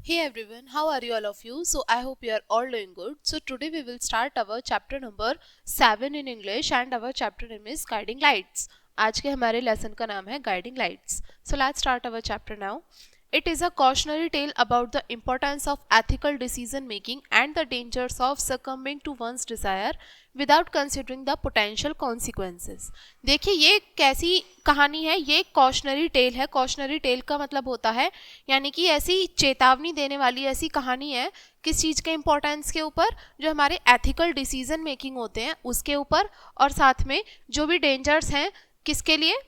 Hey everyone, how are you all of you? So I hope you are all doing good. So today we will start our chapter number 7 in English and our chapter name is Guiding Lights. आज के हमारे lesson का नाम है Guiding Lights. So let's start our chapter now. It is a cautionary tale about the importance of ethical decision making and the dangers of succumbing to one's desire without considering the potential consequences. देखिए ये कैसी कहानी है, ये एक cautionary tell है. Cautionary tell का मतलब होता है यानी कि ऐसी चेतावनी देने वाली ऐसी कहानी है किस चीज़ के इम्पोर्टेंस के ऊपर, जो हमारे एथिकल डिसीजन मेकिंग होते हैं उसके ऊपर, और साथ में जो भी डेंजर्स हैं किसके लिए,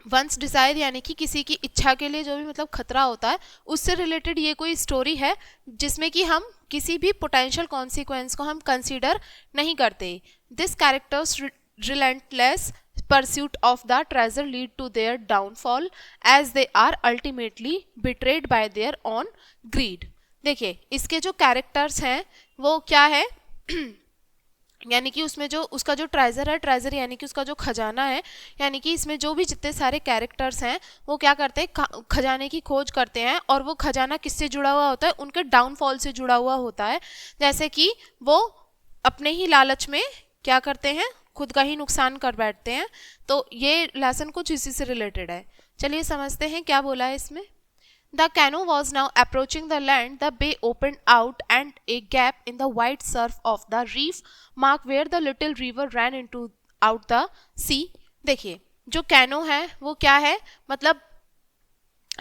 वंस डिजायर यानी कि किसी की इच्छा के लिए जो भी मतलब खतरा होता है उससे रिलेटेड ये कोई स्टोरी है जिसमें कि हम किसी भी पोटेंशियल कॉन्सिक्वेंस को हम कंसीडर नहीं करते. This characters relentless pursuit of the treasure lead to their downfall as they are ultimately betrayed by their own greed. देखिए इसके जो कैरेक्टर्स हैं वो क्या है यानी कि उसमें जो उसका जो ट्रेजर है, ट्रेजर यानी कि उसका जो खजाना है, यानी कि इसमें जो भी जितने सारे कैरेक्टर्स हैं वो क्या करते हैं, खजाने की खोज करते हैं. और वो खजाना किससे जुड़ा हुआ होता है, उनके डाउनफॉल से जुड़ा हुआ होता है. जैसे कि वो अपने ही लालच में क्या करते हैं, खुद का ही नुकसान कर बैठते हैं. तो ये लेसन कुछ इसी से रिलेटेड है. चलिए समझते हैं क्या बोला है इसमें. The canoe was now approaching the land. The bay opened out and a gap in the white surf of the reef marked where the little river ran into out the sea. देखिए जो canoe है वो क्या है, मतलब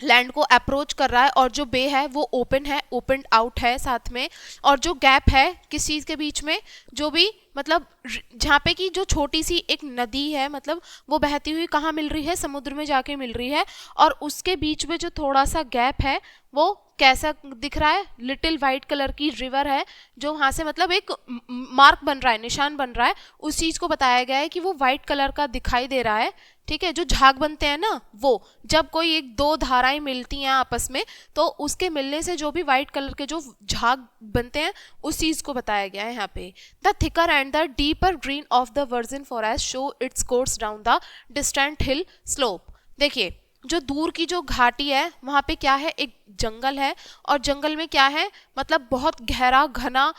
land को approach कर रहा है, और जो बे है वो ओपन है, ओपनड आउट है साथ में. और जो गैप है किस चीज़ के बीच में, जो भी मतलब जहाँ पे कि जो छोटी सी एक नदी है, मतलब वो बहती हुई कहाँ मिल रही है, समुद्र में जाके मिल रही है. और उसके बीच में जो थोड़ा सा गैप है वो कैसा दिख रहा है, लिटिल वाइट कलर की रिवर है जो वहाँ से मतलब एक मार्क बन रहा है, निशान बन रहा है. उस चीज़ को बताया गया है कि वो वाइट कलर का दिखाई दे रहा है. ठीक है, जो झाग बनते हैं ना, वो जब कोई एक दो धाराएं मिलती हैं आपस में तो उसके मिलने से जो भी वाइट कलर के जो झाग बनते हैं उस चीज़ को बताया गया है यहाँ पे. The thicker and the deeper green of the virgin forest show its course down the distant hill slope. देखिए जो दूर की जो घाटी है वहाँ पे क्या है, एक जंगल है. और जंगल में क्या है, मतलब बहुत गहरा घना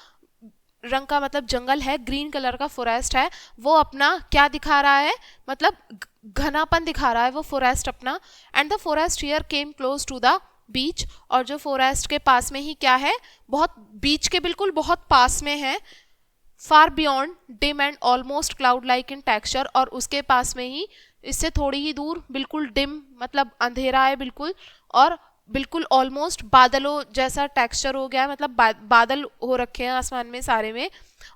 रंग का मतलब जंगल है, ग्रीन कलर का फॉरेस्ट है. वो अपना क्या दिखा रहा है, मतलब घनापन दिखा रहा है वो फॉरेस्ट अपना. And the forest here came close to the beach. और जो फॉरेस्ट के पास में ही क्या है, बहुत बीच के बिल्कुल बहुत पास में है. Far beyond dim and almost cloud like in texture. और उसके पास में ही इससे थोड़ी ही दूर बिल्कुल डिम मतलब अंधेरा है बिल्कुल, और बिल्कुल ऑलमोस्ट बादलों जैसा टेक्सचर हो गया है, मतलब बादल हो रखे हैं आसमान में सारे में.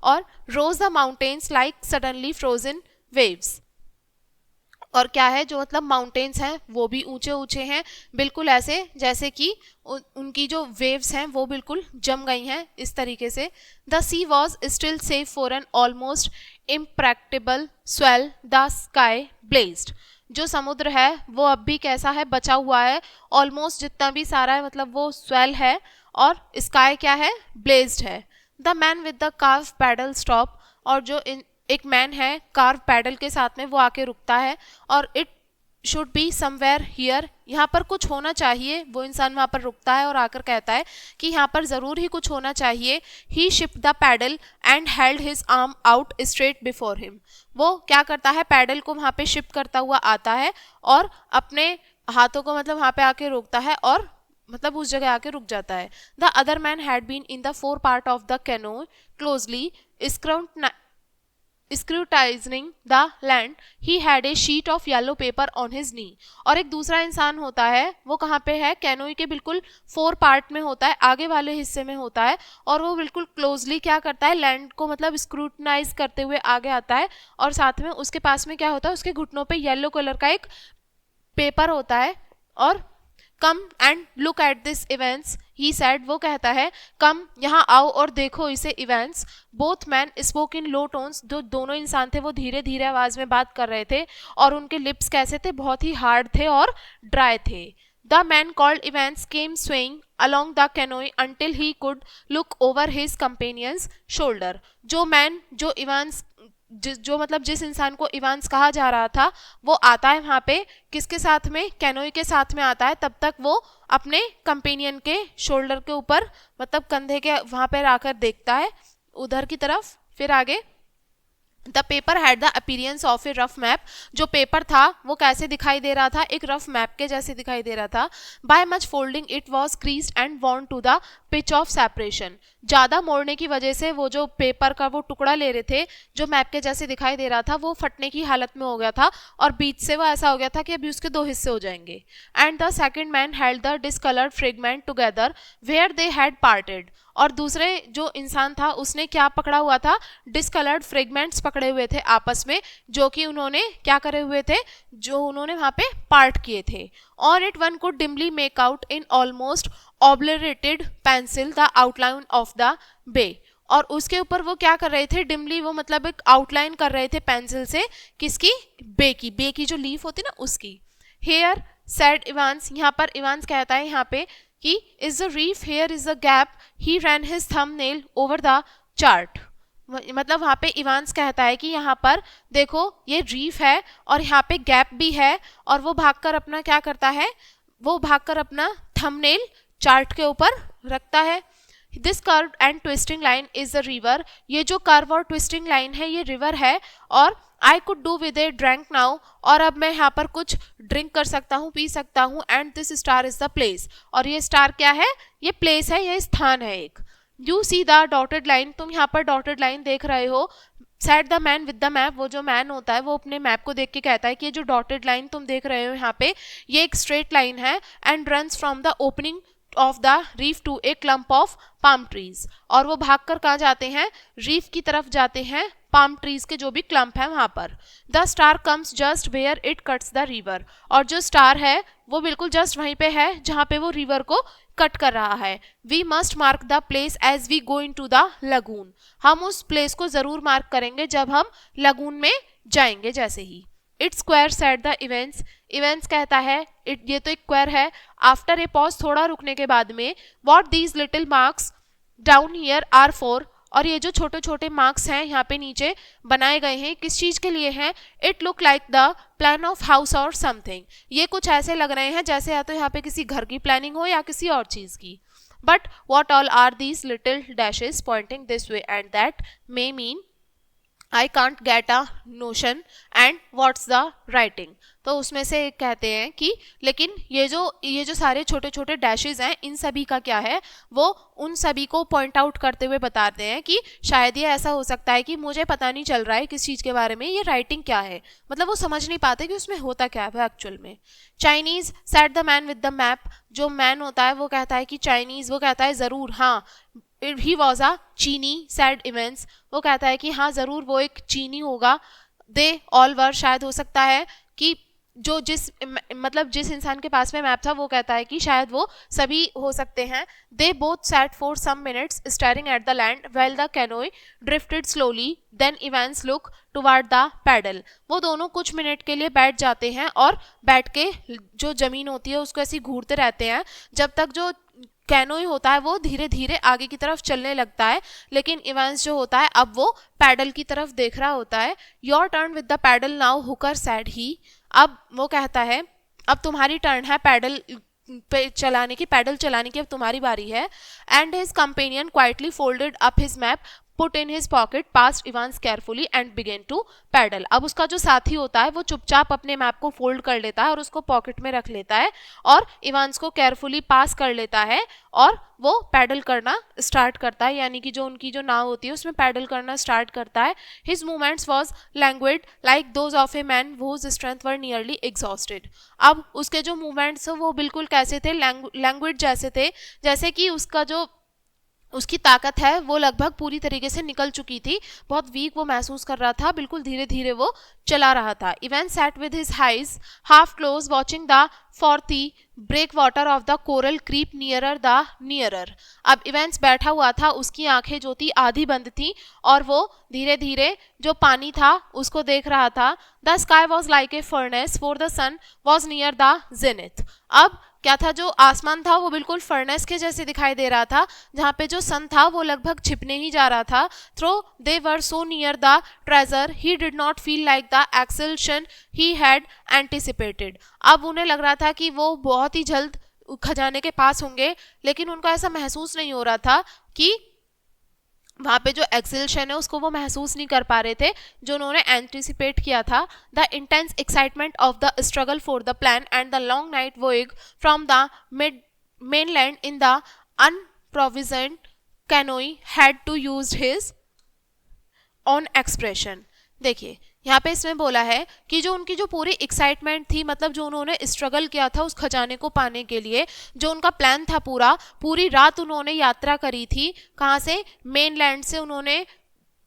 और rose the mountains like suddenly frozen waves. और क्या है, जो मतलब माउंटेन्स हैं वो भी ऊंचे ऊंचे हैं, बिल्कुल ऐसे जैसे कि उनकी जो वेव्स हैं वो बिल्कुल जम गई हैं इस तरीके से. The sea was still safe for an almost impracticable swell. The sky blazed. जो समुद्र है वो अब भी कैसा है, बचा हुआ है. ऑलमोस्ट जितना भी सारा है मतलब वो स्वेल है, और स्काई क्या है, ब्लेज्ड है. The man with the carve paddle stop. और जो एक मैन है कार्व पैडल के साथ में वो आके रुकता है. और it should be somewhere here. यहाँ पर कुछ होना चाहिए, वो इंसान वहाँ पर रुकता है और आकर कहता है कि यहाँ पर ज़रूर ही कुछ होना चाहिए. He shift the paddle and held his arm out straight before him. वो क्या करता है, पैडल को वहाँ पे शिफ्ट करता हुआ आता है और अपने हाथों को मतलब वहाँ पे आके रोकता है और मतलब उस जगह आके रुक जाता है. The other man had been in the fore part of the canoe closely scrutinizing the land. He had a sheet of yellow paper on his knee. और एक दूसरा इंसान होता है वो कहाँ पे है, कैनोई के बिल्कुल 4 पार्ट में होता है, आगे वाले हिस्से में होता है. और वो बिल्कुल क्लोजली क्या करता है, लैंड को मतलब स्क्रूटनाइज करते हुए आगे आता है. और साथ में उसके पास में क्या होता है, उसके घुटनों पे येलो कलर का एक पेपर होता है. और come and look at this events he said. वो कहता है कम यहाँ आओ और देखो इसे events. Both man spoke in low tones. जो दोनों इंसान थे वो धीरे धीरे आवाज में बात कर रहे थे, और उनके लिप्स कैसे थे, बहुत ही हार्ड थे और ड्राई थे. The man called events came swaying along the canoe until he could look over his companion's shoulder. जो मैन जो इवेंट्स जो मतलब जिस इंसान को इवांस कहा जा रहा था वो आता है वहाँ पे किसके साथ में, कैनोई के साथ में आता है। तब तक वो अपने कंपेनियन के शोल्डर के ऊपर मतलब कंधे के वहाँ पे आकर देखता है उधर की तरफ। फिर आगे the paper had the appearance of A rough map, जो पेपर था वो कैसे दिखाई दे रहा था, एक रफ मैप के जैसे दिखाई दे रहा था। By much folding it was creased and worn to the pitch of separation, ज़्यादा मोड़ने की वजह से वो जो पेपर का वो टुकड़ा ले रहे थे जो मैप के जैसे दिखाई दे रहा था वो फटने की हालत में हो गया था और बीच से वो ऐसा हो गया था कि अभी उसके दो हिस्से हो जाएंगे। And the second man held the discoloured fragment together where they had parted, और दूसरे जो इंसान था उसने क्या पकड़ा हुआ था, डिसकलर्ड फ्रेगमेंट्स पकड़े हुए थे आपस में, जो कि उन्होंने क्या करे हुए थे, जो उन्होंने वहाँ पे पार्ट किए थे। और it one could dimly make out in almost obliterated pencil the outline of the bay, और उसके ऊपर वो क्या कर रहे थे, डिमली वो मतलब एक आउटलाइन कर रहे थे पेंसिल से, किसकी, बे की जो लीफ होती ना उसकी। हेयर सेड इवांस, यहाँ पर इवांस कहता है यहाँ पे कि is the reef, here is the gap, he ran his thumbnail over the chart, मतलब वहाँ पे इवांस कहता है कि यहाँ पर देखो ये रीफ है और यहाँ पे गैप भी है, और वो भागकर अपना क्या करता है, वो भागकर अपना थंबनेल चार्ट के ऊपर रखता है। This curve and twisting line is the river, ये जो कर्व और ट्विस्टिंग लाइन है ये रिवर है। और I could do with A drink now, और अब मैं यहाँ पर कुछ ड्रिंक कर सकता हूँ, पी सकता हूँ। And this star is the place, और ये स्टार क्या है, ये प्लेस है, ये स्थान है एक। You see the dotted line, तुम यहाँ पर डॉटेड लाइन देख रहे हो। Said the man with the map, वो जो मैन होता है वो अपने मैप को देख के कहता है कि ये जो डॉटेड लाइन तुम देख रहे हो यहाँ पे ये एक स्ट्रेट लाइन है, and runs from the opening of the reef to a clump of palm trees, और वो भागकर कहाँ जाते हैं, रीफ की तरफ जाते हैं, पाम ट्रीज के जो भी क्लम्प है वहां पर। The star comes just where it cuts the river, और जो स्टार है वो बिल्कुल जस्ट वहीं पे है जहाँ पे वो रिवर को कट कर रहा है। We must mark the place as we go in to the lagoon, हम उस प्लेस को जरूर मार्क करेंगे जब हम लगून में जाएंगे जैसे ही। It square said the Evans, Evans कहता है इट, ये तो एक स्क्वायर है। आफ्टर ए पॉज, थोड़ा रुकने के बाद में, what these little marks down here are for, और ये जो छोटे छोटे मार्क्स हैं यहाँ पे नीचे बनाए गए हैं किस चीज के लिए हैं, it look like the plan of house और समथिंग, ये कुछ ऐसे लग रहे हैं जैसे या तो यहाँ पे किसी घर की प्लानिंग हो या किसी और चीज की। But what all are these little dashes pointing this way and that may mean I can't get a notion and what's the writing, तो उसमें से एक कहते हैं कि लेकिन ये जो सारे छोटे छोटे डैशेज हैं इन सभी का क्या है, वो उन सभी को पॉइंट आउट करते हुए बताते हैं कि शायद ये ऐसा हो सकता है कि मुझे पता नहीं चल रहा है किस चीज़ के बारे में, ये राइटिंग क्या है, मतलब वो समझ नहीं पाते कि उसमें होता क्या है एक्चुअल में। Chinese said the man with the map, जो मैन होता है वो कहता है कि चाइनीज, वो कहता है ज़रूर, हाँ ही वॉज अ चीनी, सैड इवेंट्स, वो कहता है कि हाँ ज़रूर वो एक चीनी होगा। दे ऑल वर, शायद हो सकता है कि जो मतलब जिस इंसान के पास में मैप था वो कहता है कि शायद वो सभी हो सकते हैं। They both sat for some minutes staring at the land well the canoe drifted slowly, then Evans look toward the paddle, वो दोनों कुछ मिनट के लिए बैठ जाते हैं और बैठ के जो जमीन होती है उसको ऐसे घूरते रहते हैं जब तक जो कैनोई होता है वो धीरे धीरे आगे की तरफ चलने लगता है, लेकिन इवेंट्स जो होता है अब वो पैडल की तरफ देख रहा होता है। Your turn with the paddle now Hooker said he, अब वो कहता है अब तुम्हारी टर्न है पैडल पे चलाने की, पैडल चलाने की अब तुम्हारी बारी है। And his companion quietly folded up his map, put in his pocket, passed Evans carefully and began to paddle, अब उसका जो साथी होता है वो चुपचाप अपने मैप को फोल्ड कर लेता है और उसको पॉकेट में रख लेता है और इवांस को केयरफुली पास कर लेता है और वो पैडल करना स्टार्ट करता है, यानी कि जो उनकी जो नाव होती है उसमें पैडल करना स्टार्ट करता है। His movements was languid like those of a man whose strength were nearly exhausted, अब उसके जो मूवमेंट्स वो बिल्कुल कैसे थे, लैंग्वेड जैसे थे, जैसे कि उसका जो उसकी ताकत है वो लगभग पूरी तरीके से निकल चुकी थी, बहुत वीक वो महसूस कर रहा था, बिल्कुल धीरे धीरे वो चला रहा था। Evans sat with his eyes half closed watching the frothy break water of the coral creep nearer the nearer, अब इवेंट्स बैठा हुआ था, उसकी आंखें जो थी आधी बंद थी और वो धीरे धीरे जो पानी था उसको देख रहा था। The sky was like a furnace for the sun was near the zenith, अब क्या था, जो आसमान था वो बिल्कुल फर्नेस के जैसे दिखाई दे रहा था, जहाँ पे जो सन था वो लगभग छिपने ही जा रहा था। Through they were so near the treasure he did not feel like the acceleration he had anticipated. अब उन्हें लग रहा था कि वो बहुत ही जल्द खजाने के पास होंगे, लेकिन उनको ऐसा महसूस नहीं हो रहा था कि वहाँ पे जो एक्सेलरेशन है उसको वो महसूस नहीं कर पा रहे थे जो उन्होंने एंटिसिपेट किया था। The intense excitement of the struggle for the plan and the long night voyage from the mainland in the unprovisioned canoe had to use his own expression। देखिए यहाँ पे इसमें बोला है कि जो उनकी जो पूरी एक्साइटमेंट थी, मतलब जो उन्होंने स्ट्रगल किया था उस खजाने को पाने के लिए, जो उनका प्लान था, पूरी रात उन्होंने यात्रा करी थी। कहाँ से? मेनलैंड से उन्होंने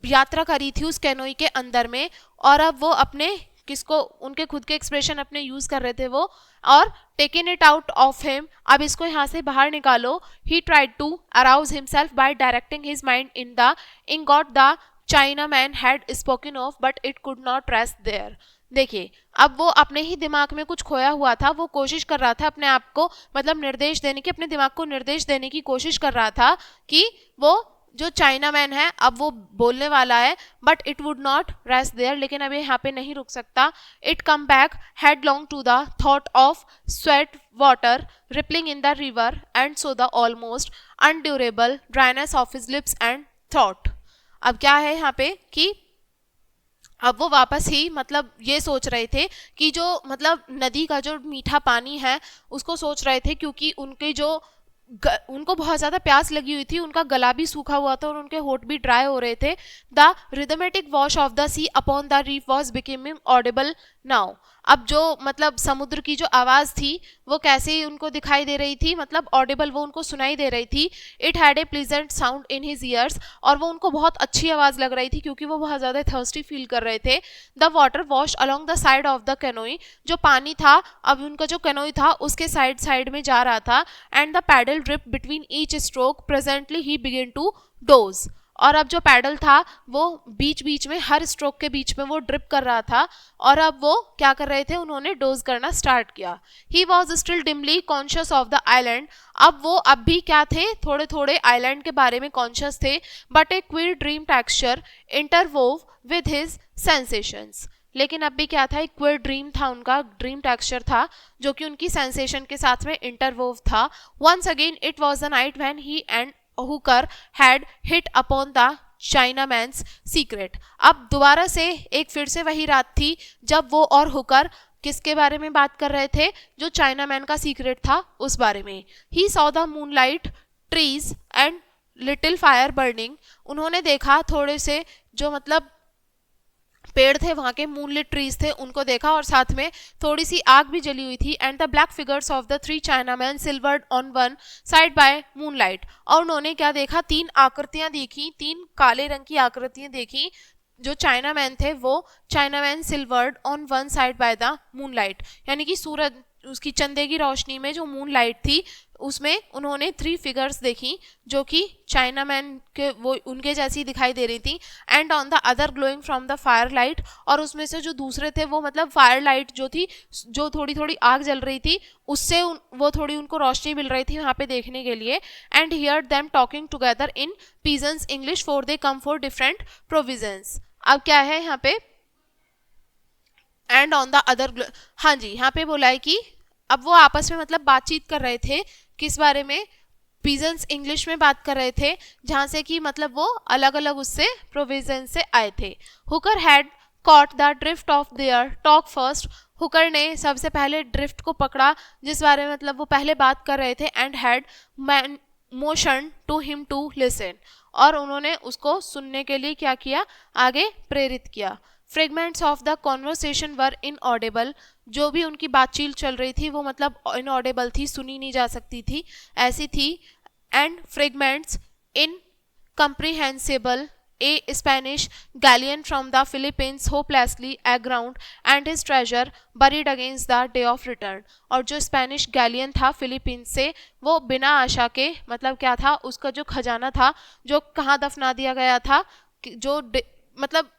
यात्रा करी थी उस कैनोई के अंदर में। और अब वो अपने किसको, उनके खुद के एक्सप्रेशन अपने यूज कर रहे थे वो, और taken it out of him, अब इसको यहाँ से बाहर निकालो। He tried to arouse himself by directing his mind in god the Chinaman had spoken of, but it could not rest there। देखिए अब वो अपने ही दिमाग में कुछ खोया हुआ था, वो कोशिश कर रहा था अपने आप को, मतलब निर्देश देने की, अपने दिमाग को निर्देश देने की कोशिश कर रहा था कि वो जो चाइना मैन है अब वो बोलने वाला है, but it would not rest there, लेकिन अब ये यहाँ पे नहीं रुक सकता। It come back headlong to the thought of sweet water rippling in the river and so the almost unendurable dryness of his lips and thought. अब क्या है यहाँ पे कि अब वो वापस ही मतलब ये सोच रहे थे कि जो मतलब नदी का जो मीठा पानी है उसको सोच रहे थे, क्योंकि उनके जो उनको बहुत ज़्यादा प्यास लगी हुई थी, उनका गला भी सूखा हुआ था और उनके होठ भी ड्राई हो रहे थे। The rhythmic wash of the sea upon the reef was becoming audible now. अब जो मतलब समुद्र की जो आवाज़ थी वो कैसे उनको दिखाई दे रही थी, मतलब ऑडिबल, वो उनको सुनाई दे रही थी। It had a pleasant sound in his years, और वो उनको बहुत अच्छी आवाज़ लग रही थी क्योंकि वो बहुत ज़्यादा थर्स्टी फील कर रहे थे। The water wash along the side of the canoe, जो पानी था अब उनका जो कैनोई था उसके साइड में जा रहा था। And the paddle drip between each stroke presently he begin to doze, और अब जो पैडल था वो बीच बीच में, हर स्ट्रोक के बीच में वो ड्रिप कर रहा था, और अब वो क्या कर रहे थे, उन्होंने डोज करना स्टार्ट किया। He was still dimly conscious of the island, अब वो अब भी क्या थे, थोड़े थोड़े आइलैंड के बारे में कॉन्शियस थे। But a queer dream texture interwove with his sensations, लेकिन अब भी क्या था, एक क्विर ड्रीम था, उनका ड्रीम टेक्सचर था जो कि उनकी सेंसेशन के साथ में इंटरवोव था। Once again it was the night when he and Hooker had hit upon the Chinaman's secret. अब दोबारा से एक फिर से वही रात थी जब वो और हुकर किसके बारे में बात कर रहे थे, जो चाइनामैन का सीक्रेट था उस बारे में। He saw the moonlight trees and little fire burning, उन्होंने देखा थोड़े से जो मतलब पेड़ थे वहाँ के, मूनलिट ट्रीज थे, उनको देखा, और साथ में थोड़ी सी आग भी जली हुई थी। And the black figures of the three chinaman silvered on one side by moonlight, और उन्होंने क्या देखा, तीन आकृतियां देखी, तीन काले रंग की आकृतियां देखी। जो चाइनामैन थे वो chinaman silvered on one side by the moonlight, यानी कि सूरज उसकी चंदे की रोशनी में जो मून लाइट थी उसमें उन्होंने 3 फिगर्स देखी जो कि चाइनामैन के वो उनके जैसी दिखाई दे रही थी। And on the other glowing from the fire light, और उसमें से जो दूसरे थे वो मतलब फायर लाइट जो थी, जो थोड़ी थोड़ी आग जल रही थी उससे वो थोड़ी उनको रोशनी मिल रही थी वहाँ पे देखने के लिए। And hear them talking together in pigeons English for they come for different provisions. अब क्या है यहाँ पे, एंड ऑन द अदर, हाँ जी, यहाँ पे बोला है कि अब वो आपस में मतलब बातचीत कर रहे थे किस बारे में, पीजन्स इंग्लिश में बात कर रहे थे, जहाँ से कि मतलब वो अलग अलग उससे प्रोविजन से आए थे। Hooker had caught the drift of their talk first, Hooker ने सबसे पहले ड्रिफ्ट को पकड़ा जिस बारे में मतलब वो पहले बात कर रहे थे। And had motion to him to listen, और उन्होंने उसको सुनने के लिए क्या किया, आगे प्रेरित किया। Fragments of the conversation were inaudible, जो भी उनकी बातचीत चल रही थी वो मतलब इनऑडिबल थी, सुनी नहीं जा सकती थी, ऐसी थी। And fragments in comprehensible, a Spanish galleon from the Philippines hopelessly aground and his treasure buried against the day of return, और जो स्पेनिश गैलियन था फिलीपींस से वो बिना आशा के मतलब क्या था, उसका जो खजाना था जो कहाँ दफना दिया गया था, जो मतलब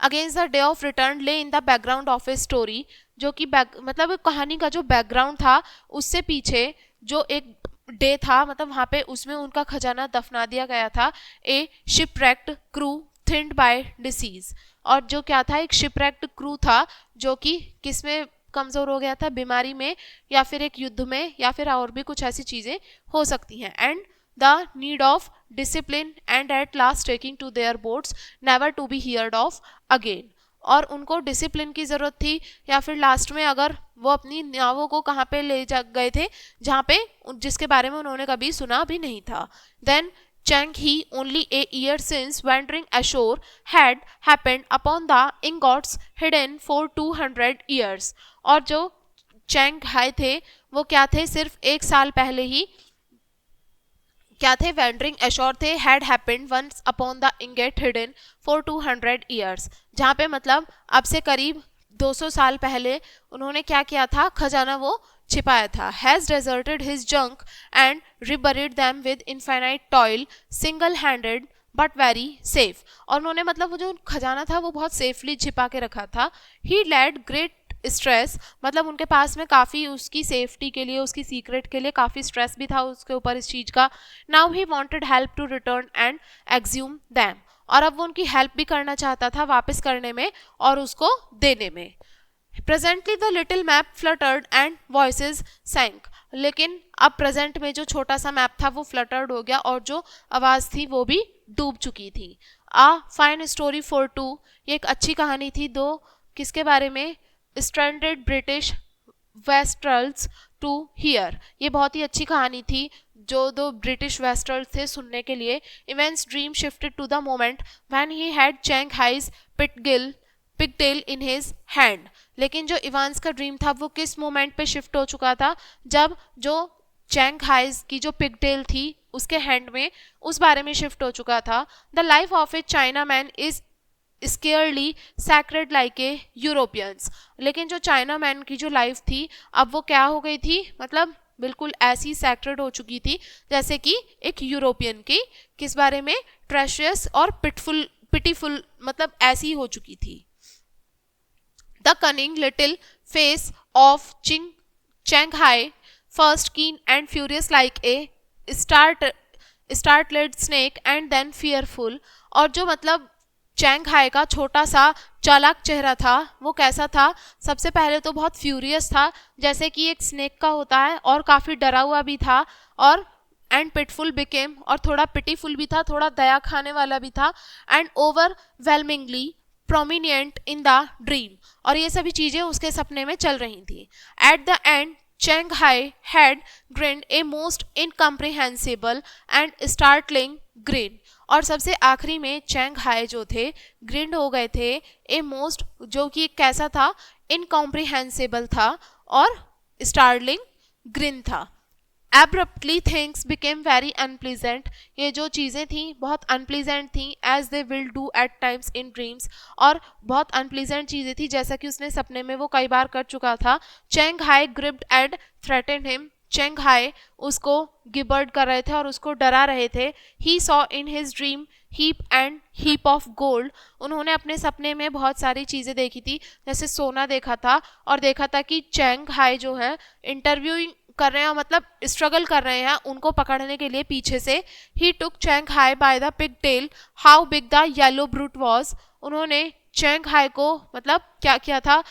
against the day of return lay in the background of a story, जो कि मतलब कहानी का जो बैकग्राउंड था उससे पीछे जो एक डे था, मतलब वहाँ पे उसमें उनका खजाना दफना दिया गया था। ए शिपरेक्ट क्रू थिन्ड बाय डिसीज, और जो क्या था, एक शिपरेक्ट क्रू था जो कि किसमें कमज़ोर हो गया था, बीमारी में या फिर एक युद्ध में या फिर और भी कुछ ऐसी चीज़ें हो सकती हैं। And the need of discipline and at last taking to their boats never to be heard of again, और उनको डिसिप्लिन की ज़रूरत थी, या फिर लास्ट में अगर वो अपनी नावों को कहाँ पे ले जा गए थे जहाँ पे जिसके बारे में उन्होंने कभी सुना भी नहीं था। Then Chang He, only a year since wandering ashore, had happened upon the ingots hidden for 200 years. और जो चैंग हाई थे वो क्या थे, सिर्फ एक साल पहले ही क्या थे, वैंडरिंग एशोर थे, had happened once upon the ingot hidden for 200 years, जहाँ पे मतलब अब से करीब 200 साल पहले उन्होंने क्या किया था, खजाना वो छिपाया था। Has deserted his junk and reburied them with infinite toil single handed but very safe, और उन्होंने मतलब वो जो खजाना था वो बहुत सेफली छिपा के रखा था। ही लेड ग्रेट स्ट्रेस, मतलब उनके पास में काफ़ी उसकी सेफ्टी के लिए, उसकी सीक्रेट के लिए काफ़ी स्ट्रेस भी था उसके ऊपर इस चीज़ का। Now he wanted help to return and exhume them, और अब वो उनकी हेल्प भी करना चाहता था वापस करने में और उसको देने में। Presently the little map fluttered and voices sank, लेकिन अब प्रेजेंट में जो छोटा सा मैप था वो फ्लटर्ड हो गया और जो आवाज़ थी वो भी डूब चुकी थी। आ फाइन स्टोरी फॉर टू, ये एक अच्छी कहानी थी दो किसके बारे में, स्ट्रैंडेड ब्रिटिश वेस्ट्रल्स टू हियर, ये बहुत ही अच्छी कहानी थी जो दो ब्रिटिश वेस्ट्रल्स थे सुनने के लिए। Evans dream shifted to the moment when he had Chang Hi's pigtail in his hand, लेकिन जो इवांस का ड्रीम था वो किस मोमेंट पे शिफ्ट हो चुका था, जब जो चैंग हाइज की जो पिगटेल थी उसके हैंड में, उस बारे में शिफ्ट हो चुका था। The life of a China man is scarcely sacred like a Europeans, लेकिन जो चाइना मैन की जो लाइफ थी अब वो क्या हो गई थी, मतलब बिल्कुल ऐसी सैक्रेड हो चुकी थी जैसे कि एक यूरोपियन की, किस बारे में, ट्रेशियस और पिटीफुल, मतलब ऐसी हो चुकी थी। The cunning little face of Chang Hai, first keen and furious like a startled snake and then fearful, और जो मतलब चैंग हाई का छोटा सा चालाक चेहरा था वो कैसा था, सबसे पहले तो बहुत फ्यूरियस था जैसे कि एक स्नेक का होता है, और काफ़ी डरा हुआ भी था, और एंड पिटफुल बिकेम, और थोड़ा पिटीफुल भी था, थोड़ा दया खाने वाला भी था, and overwhelmingly prominent in the dream, और ये सभी चीज़ें उसके सपने में चल रही थी। At the end Chang Hai had grinned a most incomprehensible and startling grin, और सबसे आखिरी में चैंग हाई जो थे ग्रिंड हो गए थे ए मोस्ट, जो कि कैसा था, इनकॉम्प्रिहेंसिबल था और स्टार्टलिंग ग्रिन था। Abruptly things became very unpleasant, ये जो चीज़ें थी बहुत unpleasant थी, as they will do at times in dreams, और बहुत unpleasant चीज़ें थी जैसा कि उसने सपने में वो कई बार कर चुका था। Chang Hai gripped and threatened him, Chang Hi उसको गिबर्ड कर रहे थे और उसको डरा रहे थे। He saw in his dream heap and heap of gold, उन्होंने अपने सपने में बहुत सारी चीज़ें देखी थी, जैसे सोना देखा था, और देखा था कि चैंग हाई जो है इंटरव्यूइंग कर रहे हैं, मतलब स्ट्रगल कर रहे हैं उनको पकड़ने के लिए पीछे से। He took Chang Hai by the pigtail how big the yellow brute was, उन्होंने चैंग हाई को मतलब क्या किया था,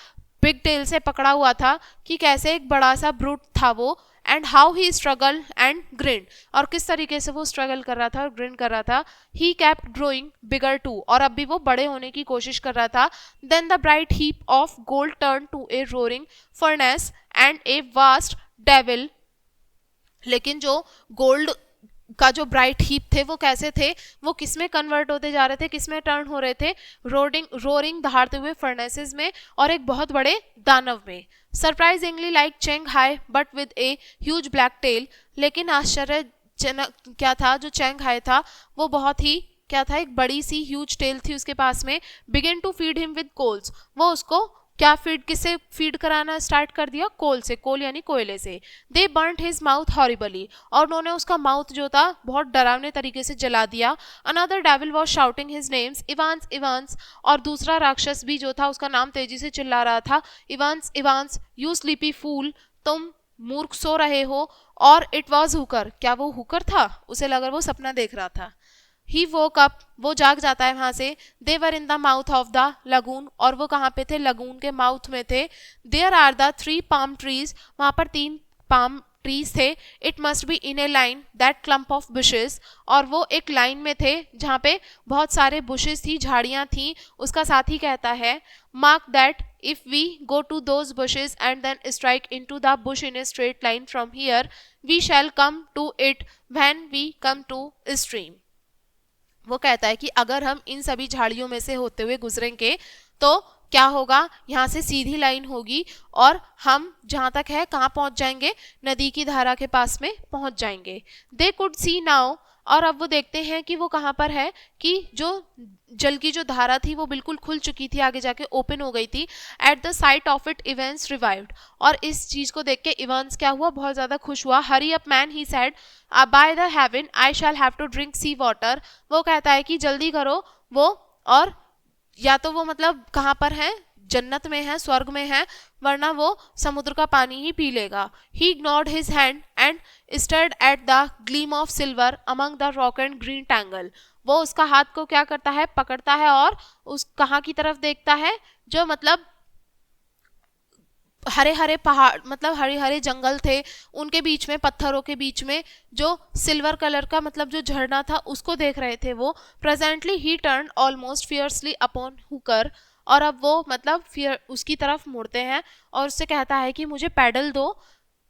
पिग टेल से पकड़ा हुआ था कि कैसे एक बड़ा सा ब्रूट था वो, and how he struggle and green, और किस तरीके से वो स्ट्रगल कर रहा था और ग्रिन कर रहा था। He kept growing bigger too, और अब भी वो बड़े होने की कोशिश कर रहा था। Then the bright heap of gold turn to a roaring furnace and a vast devil, लेकिन जो गोल्ड का जो ब्राइट हीप थे वो कैसे थे, वो किस में कन्वर्ट होते जा रहे थे, किस में टर्न हो रहे थे, रोरिंग दहाड़ते हुए फर्नेसेस में और एक बहुत बड़े दानव में। Surprisingly like Chang Hi but with a huge black tail, लेकिन आश्चर्यजनक क्या था, जो चैंग हाई था वो बहुत ही क्या था, एक बड़ी सी ह्यूज टेल थी उसके पास में। Begin to feed him with coals, वो उसको क्या फीड, किससे फीड कराना स्टार्ट कर दिया, कोल से, कोल यानी कोयले से। दे बर्न्ड हिज माउथ हॉरिबली, और उन्होंने उसका माउथ जो था बहुत डरावने तरीके से जला दिया। Another devil was shouting his names, Evans Evans, और दूसरा राक्षस भी जो था उसका नाम तेजी से चिल्ला रहा था, इवांस इवांस, यू स्लीपी फूल, तुम मूर्ख सो रहे हो। और इट वॉज हुकर, क्या वो हुकर था, उसे लगा वो सपना देख रहा था। ही वोक अप, वो जाग जाता है वहां से। They were in the mouth of the lagoon, और वो कहाँ पे थे, लगून के माउथ में थे। There are the 3 palm trees, वहां पर 3 पाम ट्रीज थे। It must be in a line that clump of bushes, और वो एक लाइन में थे जहाँ पे बहुत सारे बुशेस थी, झाड़ियां थी। उसका साथी कहता है, mark that if we go to those bushes and then strike into the bush in a straight line from here, we shall come to it when we come to stream. वो कहता है कि अगर हम इन सभी झाड़ियों में से होते हुए गुजरेंगे तो क्या होगा, यहाँ से सीधी लाइन होगी और हम जहाँ तक है कहाँ पहुँच जाएंगे, नदी की धारा के पास में पहुँच जाएंगे। दे कुड सी नाउ, और अब वो देखते हैं कि वो कहाँ पर है, कि जो जल की जो धारा थी वो बिल्कुल खुल चुकी थी, आगे जाके ओपन हो गई थी। At the site of it Evans revived, और इस चीज को देख के इवेंस क्या हुआ, बहुत ज्यादा खुश हुआ। Hurry up man, he said, by the heaven I shall have to drink sea water, वो कहता है कि जल्दी करो वो, और या तो वो मतलब कहाँ पर है, जन्नत में है, स्वर्ग में है, वरना वो समुद्र का पानी ही पी लेगा। ही ignored his hand and stared at the gleam of silver among the rock and green tangle, वो उसका हाथ को क्या करता है, पकड़ता है और उस कहाँ की तरफ देखता है, जो मतलब हरे हरे पहाड़, मतलब हरे हरे जंगल थे, उनके बीच में, पत्थरों के बीच में जो सिल्वर कलर का मतलब जो झरना था उसको देख रहे थे वो। प्रेजेंटली ही turn almost fiercely upon Hooker, और अब वो मतलब फियर उसकी तरफ मुड़ते हैं और उससे कहता है कि मुझे पैडल दो।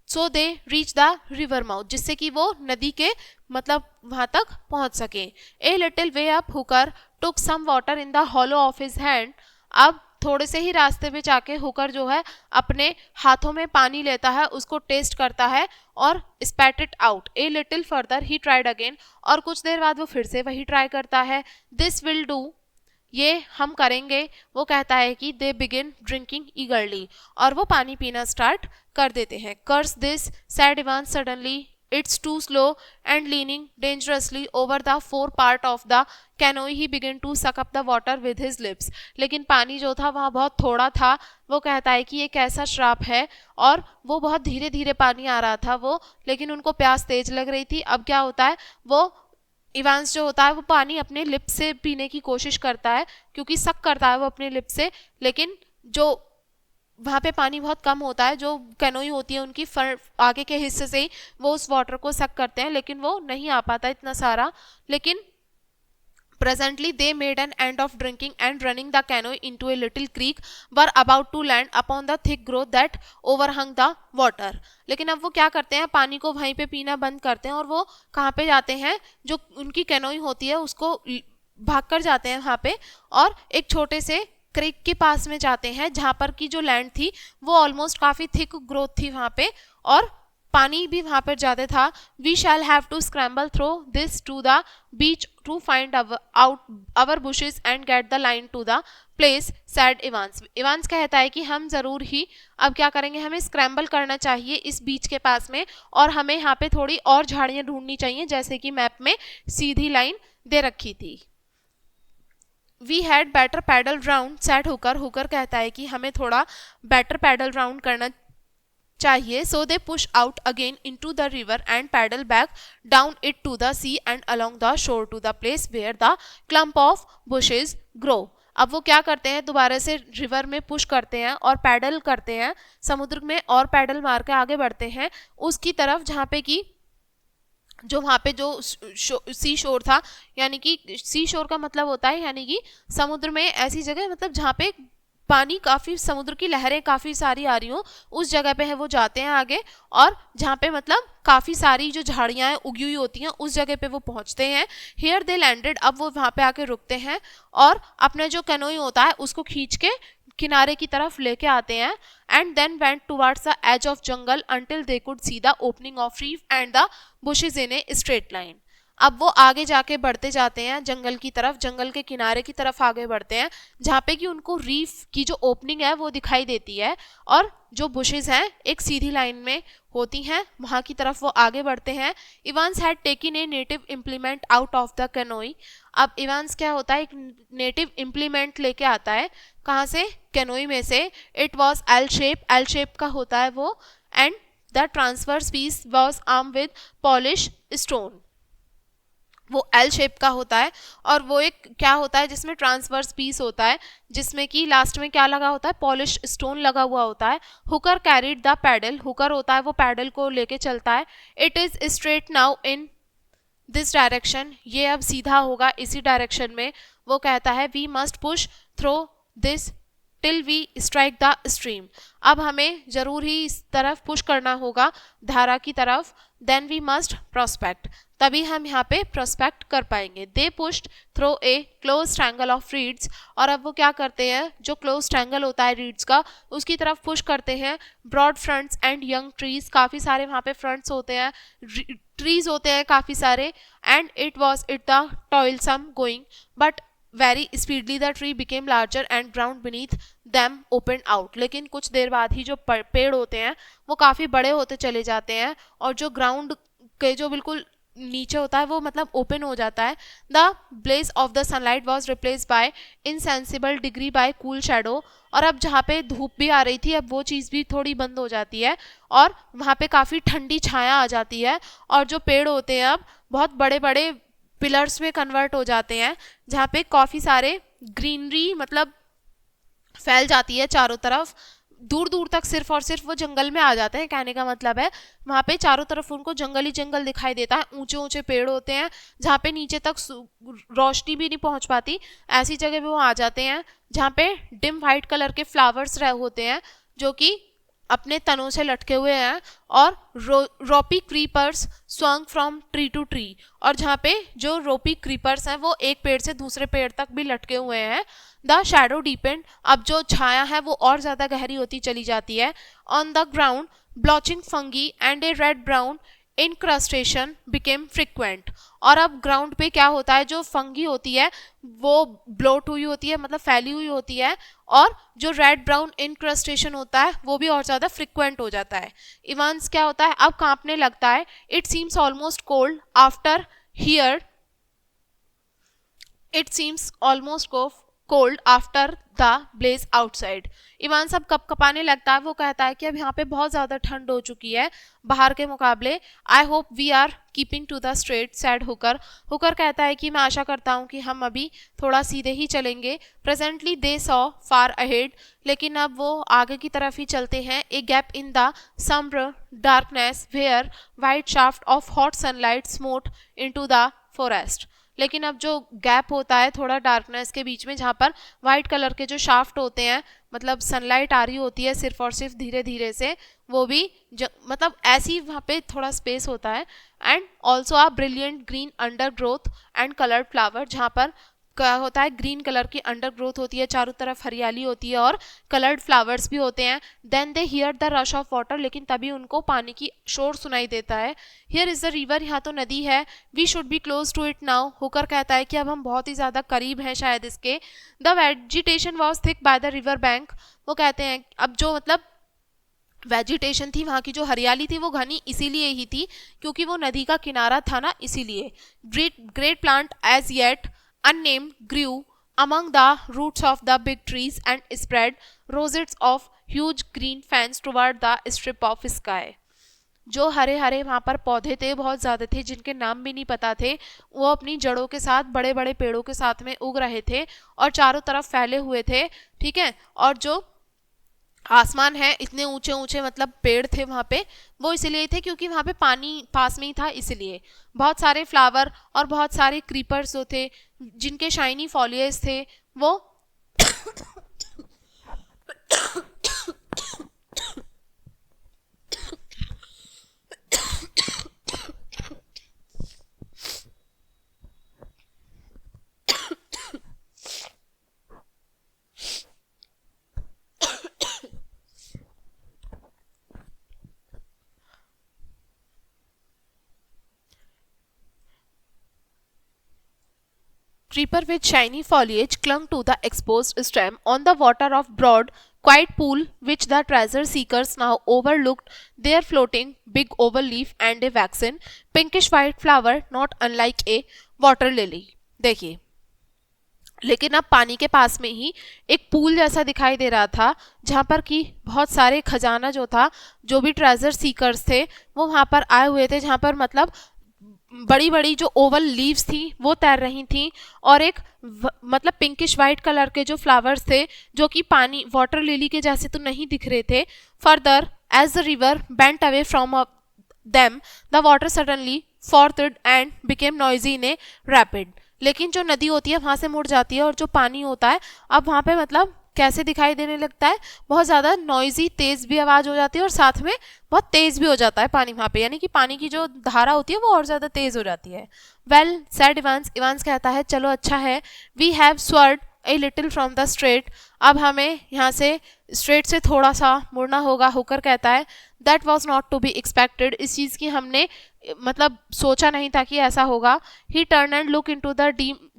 So they reach the river mouth, जिससे कि वो नदी के मतलब वहां तक पहुंच सके। A little way up Hooker took some water in the hollow of his hand, अब थोड़े से ही रास्ते में जाके होकर जो है अपने हाथों में पानी लेता है, उसको टेस्ट करता है और spat it out. A little further he tried again, और कुछ देर बाद वो फिर से वही ट्राई करता है। दिस विल डू, ये हम करेंगे, वो कहता है कि दे बिगिन ड्रिंकिंग ईगरली, और वो पानी पीना स्टार्ट कर देते हैं। Curse this said Evan suddenly, it's too slow and leaning dangerously over the fore part of the canoe he begin to suck up the water with his lips, लेकिन पानी जो था वहाँ बहुत थोड़ा था। वो कहता है कि ये कैसा श्राप है, और वो बहुत धीरे धीरे पानी आ रहा था वो, लेकिन उनको प्यास तेज लग रही थी। अब क्या होता है, वो इवांस जो होता है वो पानी अपने लिप से पीने की कोशिश करता है, क्योंकि सक करता है वो अपने लिप से, लेकिन जो वहाँ पे पानी बहुत कम होता है, जो कैनोई होती है उनकी आगे के हिस्से से ही वो उस वाटर को सक करते हैं, लेकिन वो नहीं आ पाता इतना सारा। लेकिन presently they made an end of drinking and running the canoe into a little creek, were about to land upon the thick growth that overhung the water. लेकिन अब वो क्या करते हैं, पानी को वहीं पे पीना बंद करते हैं और वो कहाँ पे जाते हैं, जो उनकी कैनोई होती है उसको भाग कर जाते हैं वहाँ पे, और एक छोटे से क्रीक के पास में जाते हैं जहाँ पर की जो लैंड थी वो ऑलमोस्ट काफ़ी थिक ग्रोथ थी वहाँ पे, और पानी भी वहाँ पर ज़्यादा था। We shall have to scramble through this to the beach to find out our bushes and get the line to the place, said Evans. Evans कहता है कि हम ज़रूर ही अब क्या करेंगे, हमें स्क्रैम्बल करना चाहिए इस बीच के पास में, और हमें यहाँ पे थोड़ी और झाड़ियाँ ढूंढनी चाहिए जैसे कि मैप में सीधी लाइन दे रखी थी। We had better paddle round, said Hooker. Hooker कहता है कि हमें थोड़ा बेटर पैडल राउंड करना चाहिए। So they push out again into the river and paddle back down it to the sea and along the shore to the place where the clump of bushes grow. अब वो क्या करते हैं, दोबारा से river में पुश करते हैं और पैडल करते हैं समुद्र में, और पैडल मार के आगे बढ़ते हैं उसकी तरफ जहाँ पे कि जो वहाँ पे जो सी शोर था, यानी कि सी शोर का मतलब होता है यानी कि समुद्र में ऐसी जगह मतलब जहाँ पे पानी काफ़ी, समुद्र की लहरें काफ़ी सारी आ रही हो, उस जगह पे है वो जाते हैं आगे, और जहाँ पे मतलब काफ़ी सारी जो झाड़ियाँ उगी हुई होती हैं उस जगह पे वो पहुँचते हैं। हियर दे लैंडेड, अब वो वहाँ पे आके रुकते हैं और अपना जो कैनोई होता है उसको खींच के किनारे की तरफ लेके आते हैं। And then went towards the edge of jungle until they could see the opening of reef and the bushes in a straight line. अब वो आगे जाके बढ़ते जाते हैं जंगल की तरफ, जंगल के किनारे की तरफ आगे बढ़ते हैं, जहाँ पे कि उनको रीफ की जो ओपनिंग है वो दिखाई देती है, और जो बुशेस हैं एक सीधी लाइन में होती हैं, वहाँ की तरफ वो आगे बढ़ते हैं। Evans had taken a native implement out of the canoe. अब इवांस क्या होता है, एक नेटिव इम्प्लीमेंट लेके आता है, कहाँ से, कैनोई में से। इट वॉज एल शेप का होता है वो, and the transverse piece was arm with polish stone. वो एल शेप का होता है, और वो एक क्या होता है जिसमें ट्रांसवर्स पीस होता है, जिसमें कि लास्ट में क्या लगा होता है, पॉलिश स्टोन लगा हुआ होता है। Hooker carried the paddle, Hooker होता है वो पैडल को लेके चलता है। It is straight now in this direction, ये अब सीधा होगा इसी डायरेक्शन में। वो कहता है we must push through this till we strike the stream, अब हमें जरूर ही इस तरफ पुश करना होगा, धारा की तरफ। देन वी मस्ट प्रोस्पेक्ट, तभी हम यहाँ पे प्रोस्पेक्ट कर पाएंगे। They pushed through a close triangle of reeds, और अब वो क्या करते हैं, जो क्लोज ट्रायंगल होता है रीड्स का उसकी तरफ पुश करते हैं। Broad fronts and young trees, काफ़ी सारे वहाँ पे फ्रंट्स होते हैं, ट्रीज होते हैं काफ़ी सारे। And it was it the toilsome going but very speedily the tree became larger and ground beneath them open out, लेकिन कुछ देर बाद ही जो पेड़ होते हैं वो काफ़ी बड़े होते चले जाते हैं, और जो ग्राउंड के जो बिल्कुल नीचे होता है वो मतलब ओपन हो जाता है। The blaze of the sunlight was replace by insensible degree by cool shadow, और अब जहाँ पे धूप भी आ रही थी अब वो चीज़ भी थोड़ी बंद हो जाती है, और वहाँ पे काफ़ी ठंडी छाया आ जाती है, और जो पेड़ होते हैं अब बहुत बड़े बड़े पिलर्स में कन्वर्ट हो जाते हैं, जहाँ पे काफ़ी सारे ग्रीनरी मतलब फैल जाती है चारों तरफ, दूर दूर तक सिर्फ और सिर्फ वो जंगल में आ जाते हैं। कहने का मतलब है वहाँ पे चारों तरफ उनको जंगल ही जंगल दिखाई देता है, ऊंचे ऊंचे पेड़ होते हैं जहाँ पे नीचे तक रोशनी भी नहीं पहुँच पाती, ऐसी जगह पे वो आ जाते हैं जहाँ पे डिम वाइट कलर के फ्लावर्स रहे होते हैं जो कि अपने तनों से लटके हुए हैं, और ropy creepers swung from tree to tree, और जहाँ पे जो रोपी क्रीपर्स हैं वो एक पेड़ से दूसरे पेड़ तक भी लटके हुए हैं। द शैडो डीपेंड, अब जो छाया है वो और ज़्यादा गहरी होती चली जाती है। On the ground blotching fungi and a red brown incrustation became frequent, और अब ग्राउंड पे क्या होता है, जो फंगी होती है वो ब्लोट हुई होती है मतलब फैली हुई होती है, और जो रेड ब्राउन इनक्रस्टेशन होता है वो भी और ज़्यादा फ्रिक्वेंट हो जाता है। इवांस क्या होता है, अब कांपने लगता है। It seems almost cold after here, it seems almost cold after the blaze outside. Evan सब कप कपाने लगता है, वो कहता है कि अब यहाँ पे बहुत ज़्यादा ठंड हो चुकी है बाहर के मुकाबले। I hope we are keeping to the straight said Hooker, Hooker कहता है कि मैं आशा करता हूँ कि हम अभी थोड़ा सीधे ही चलेंगे। Presently they saw far ahead, लेकिन अब वो आगे की तरफ ही चलते हैं। A gap in the sombre darkness where white shaft of hot sunlight smote into the forest, लेकिन अब जो गैप होता है थोड़ा डार्कनेस के बीच में जहाँ पर वाइट कलर के जो शाफ्ट होते हैं मतलब सनलाइट आ रही होती है सिर्फ और सिर्फ धीरे धीरे से, वो भी मतलब ऐसी वहाँ पे थोड़ा स्पेस होता है। And also a brilliant green undergrowth and coloured flower, जहाँ पर क्या होता है ग्रीन कलर की अंडर ग्रोथ होती है, चारों तरफ हरियाली होती है और कलर्ड फ्लावर्स भी होते हैं। Then they hear the rush of water, लेकिन तभी उनको पानी की शोर सुनाई देता है। हियर इज द रिवर, यहाँ तो नदी है। We should be close to it now, Hooker कहता है कि अब हम बहुत ही ज़्यादा करीब हैं शायद इसके। The vegetation was thick by the river bank, वो कहते हैं अब जो मतलब वेजिटेशन थी वहाँ की जो हरियाली थी वो घनी इसीलिए ही थी क्योंकि वो नदी का किनारा था ना, इसीलिए। Great great plant as yet unnamed grew among the roots of the big trees and spread rosettes of huge green fans toward the strip of sky। जो हरे हरे वहाँ पर पौधे थे बहुत ज़्यादा थे जिनके नाम भी नहीं पता थे, वो अपनी जड़ों के साथ बड़े बड़े पेड़ों के साथ में उग रहे थे और चारों तरफ फैले हुए थे, ठीक है। और जो आसमान है इतने ऊंचे ऊंचे मतलब पेड़ थे वहाँ पे, वो इसलिए थे क्योंकि वहाँ पे पानी पास में ही था, इसलिए। बहुत सारे फ्लावर और बहुत सारे क्रीपर्स जो थे जिनके शाइनी फॉलियज थे वो Creeper with shiny foliage clung to the exposed stem on the water of broad, quiet pool which the treasure seekers now overlooked. There floating big oval leaf and a waxen, pinkish white flower not unlike a water lily. देखिए, लेकिन अब पानी के पास में ही एक pool जैसा दिखाई दे रहा था जहाँ पर कि बहुत सारे खजाना जो था, जो भी ट्रेजर सीकर्स थे वो वहाँ पर आए हुए थे, जहाँ पर मतलब बड़ी बड़ी जो ओवल लीव्स थी वो तैर रही थी और एक मतलब पिंकिश वाइट कलर के जो फ्लावर्स थे जो कि पानी वाटर लिली के जैसे तो नहीं दिख रहे थे. Further as the river bent away from them the water suddenly frothed and became noisy in a rapid. लेकिन जो नदी होती है वहाँ से मुड़ जाती है और जो पानी होता है अब वहाँ पे मतलब कैसे दिखाई देने लगता है, बहुत ज़्यादा नॉइजी, तेज़ भी आवाज़ हो जाती है और साथ में बहुत तेज़ भी हो जाता है पानी वहाँ पे, यानी कि पानी की जो धारा होती है वो और ज़्यादा तेज़ हो जाती है. वेल सैड इवांस, इवांस कहता है चलो अच्छा है. We have swerved a little from the straight, अब हमें यहाँ से स्ट्रेट से थोड़ा सा मुड़ना होगा. हुकर कहता है that was not to be expected, इस चीज़ की हमने मतलब सोचा नहीं था कि ऐसा होगा. He turn and look in to the